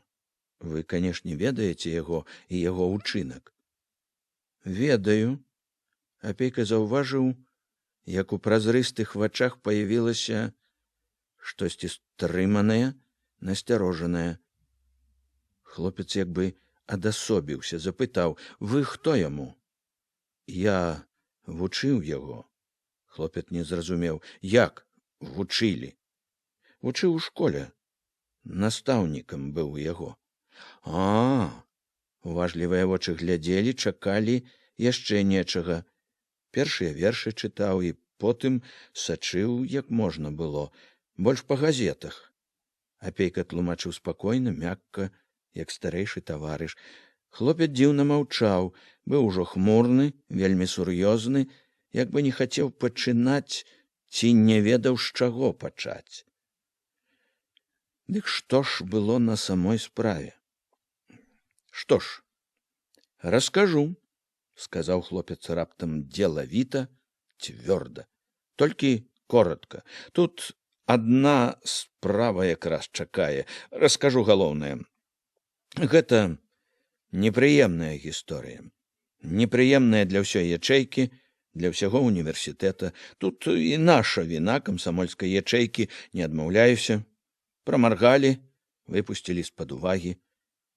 Speaker 1: Вы, канешне, ведаеце яго і яго ўчынак. Ведаю. Апейка заўважыў, як у празрыстых вачах паявілася штосьці стрыманае, насцярожанае. Хлопец як бы адасобіўся, запытаў: вы хто яму? Я вучыў яго. Хлопец не зразумеў: як вучылі? Вучыў у школе. Настаўнікам быў у яго. Уважлівыя вочы глядзелі, чакалі яшчэ нечага. Першыя вершы чытаў і потым сачыў, як можна было, больш па газетах. Апейка тлумачыў спакойна, мякка, як старэйшы таварыш. Хлопец дзіўна маўчаў, быў ужо хмурны, вельмі сур'ёзны, як бы не хацеў пачынаць ці не ведаў, з чаго пачаць. Дык што ж было на самой справе? Што ж, раскажу, сказаў хлопец раптам дзелавіта, цвёрда. Толькі коротка. Тут адна справа якраз чакае. Раскажу галоўнае. Гэта непрыемная гісторыя. Непрыемная для ўсёй ячэйкі, для ўсяго універсітэта. Тут і наша віна, камсамольскай ячэйкі, не адмаўляюся. Прамаргалі, выпусцілі з-пад увагі.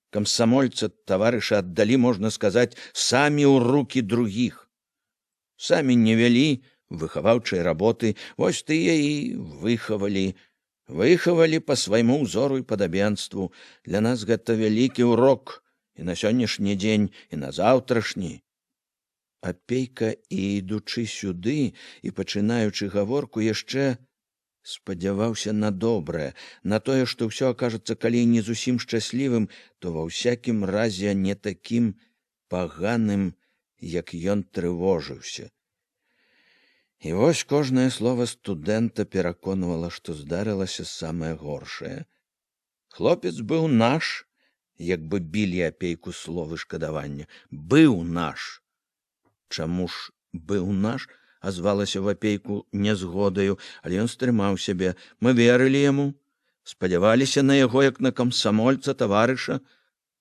Speaker 1: Камсамольца таварыша аддалі, можна сказаць, самі ў рукі другіх. Самі не вялі выхаваўчай работы, вось тыя і выхавалі. Выхавалі па свайму ўзору і падабенству. Для нас гэта вялікі ўрок і на сённяшні дзень, і на заўтрашні. Апейка, і ідучы сюды, і пачынаючы гаворку, яшчэ спадзяваўся на добрае, на тое, што ўсё акажацца, калі не зусім шчаслівым, то ва ўсякім разе не такім паганым, як ён трывожыўся. І вось кожнае слова студэнта пераконвала, што здарылася самае горшае. Хлопец быў наш, як бы білі апейку словы шкадавання. Быў наш. Чаму ж быў наш? Азвалася в апейку нязгодаю, але ён стрымаў сябе. Мы верылі яму, спадзяваліся на яго, як на камсамольца, таварыша,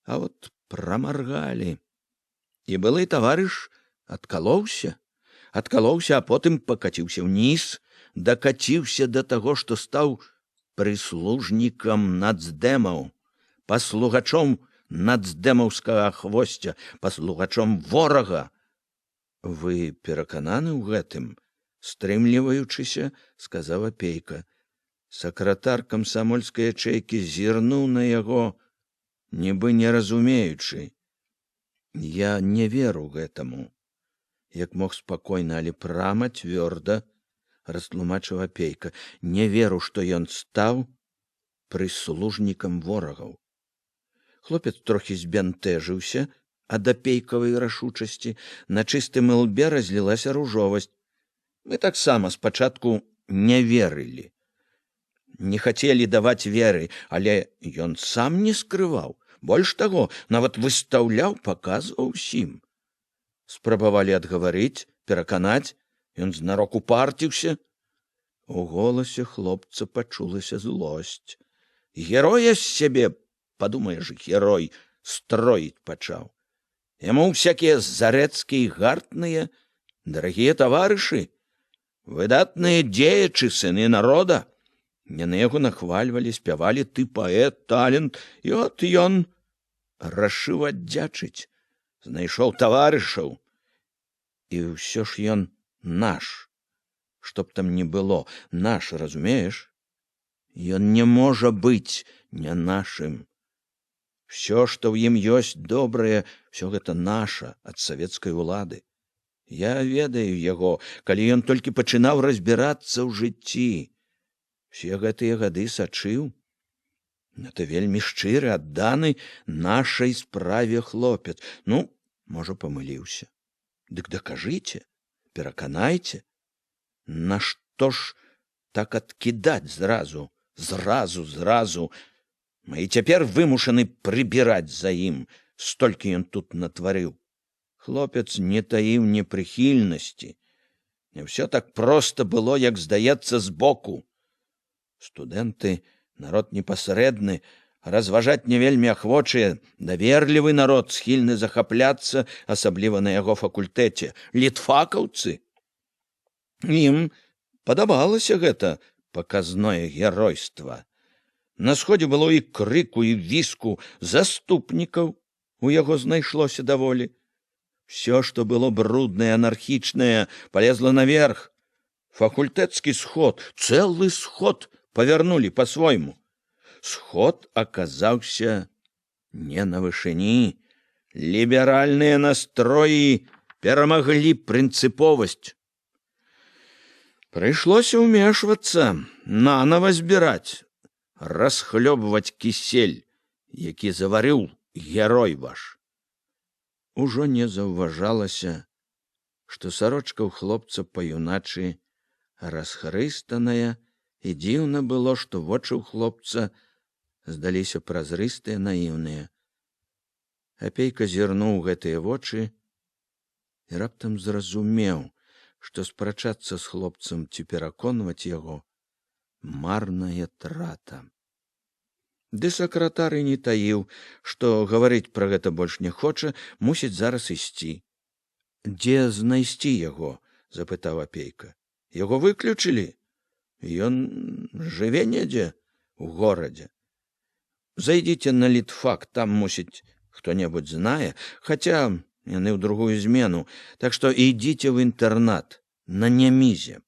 Speaker 1: а от прамаргалі. І былы таварыш адкалоўся, а потым пакаціўся ўніз, дакаціўся да таго, што стаў прыслужнікам нацдэмаў, паслугачом нацдэмаўскага хвосця, паслугачом ворага. Вы перакананы ў гэтым? Стрымліваючыся, сказаў апейка. Сакратар камсамольскай ячэйкі зірнуў на яго, нібы не разумеючы. Я не веру гэтаму. Як мог спакойна, але прама, цвёрда, растлумачыў апейка. Не веру, што ён стаў прыслужнікам ворагаў. Хлопец трохі збянтэжыўся ад апейкавай рашучасці, на чыстым ілбе разлілася ружовасць. Мы таксама спачатку не верылі. Не хацелі даваць веры, але ён сам не скрываў. Больш таго, нават выстаўляў, паказваў усім. Спрабавалі адгаварыць, пераканаць, ён знарок упарціўся. У голасе хлопца пачулася злосць. Героя з сябе, падумаеш, герой, строіць пачаў. Яму всякія зарэцкія і гартныя, дарагія таварышы, выдатныя дзеячы, сыны народа. Яны яго нахвальвалі, спявалі: ты паэт, талент, і от ён рашыў аддзячыць, знайшоў таварышаў. І ўсё ж ён наш, што б там ні было, наш, разумееш? Ён не можа быць не нашым. Всё, што ў ім ёсць добрае, всё гэта наша ад савецкай улады. Я ведаю яго, калі ён толькі пачынаў разбірацца ў жыцці. Все гэтыя гады сачыў. Гэта вельмі шчыры, адданы нашай справе хлопец. Ну, можа, памыліўся. Дык дакажыце, пераканайце. Нашто ж так адкідаць зразу? Зразу. Мы і цяпер вымушаны прыбіраць за ім, столькі ён тут натварыў. Хлопец не таіў непрыхільнасці. Не ўсё так проста было, як здаецца збоку. Студэнты — народ непасрэдны, разважаць не вельмі ахвочыя, даверлівы народ, схільны захапляцца, асабліва на яго факультэце, літфакаўцы. Ім падабалася гэта паказное геройства. На сходзе было і крыку, і віску, заступнікаў у яго знайшлося даволі. Всё, што было бруднае, анархічнае, палезла наверх. Факультэцкі сход, цэлы сход павярнулі па-свойму. Сход аказаўся не на вышыні. Ліберальныя настроі перамаглі прынцыповасць. Прыйшлося ўмешвацца, нанава збіраць, расхлёбваць кісель, які заварыў герой ваш. Ужо не заўважалася, што сарочка ў хлопца па-юначы расхрыстаная, і дзіўна было, што вочы ў хлопца здаліся празрыстыя, наіўныя. Апейка зірнуў гэтыя вочы і раптам зразумеў, што спрачацца з хлопцам ці пераконваць яго марная трата. Ды сакратар і не таіў, што гаварыць пра гэта больш не хоча, мусіць зараз ісці. Дзе знайсці яго? — запытаў апейка. Яго выключылі? Ён жыве недзе ў горадзе. Зайдзіце на літфак, там, мусіць, хто-небудзь знае, хаця яны ў другую змену, так што ідзіце ў інтэрнат на Нямізе.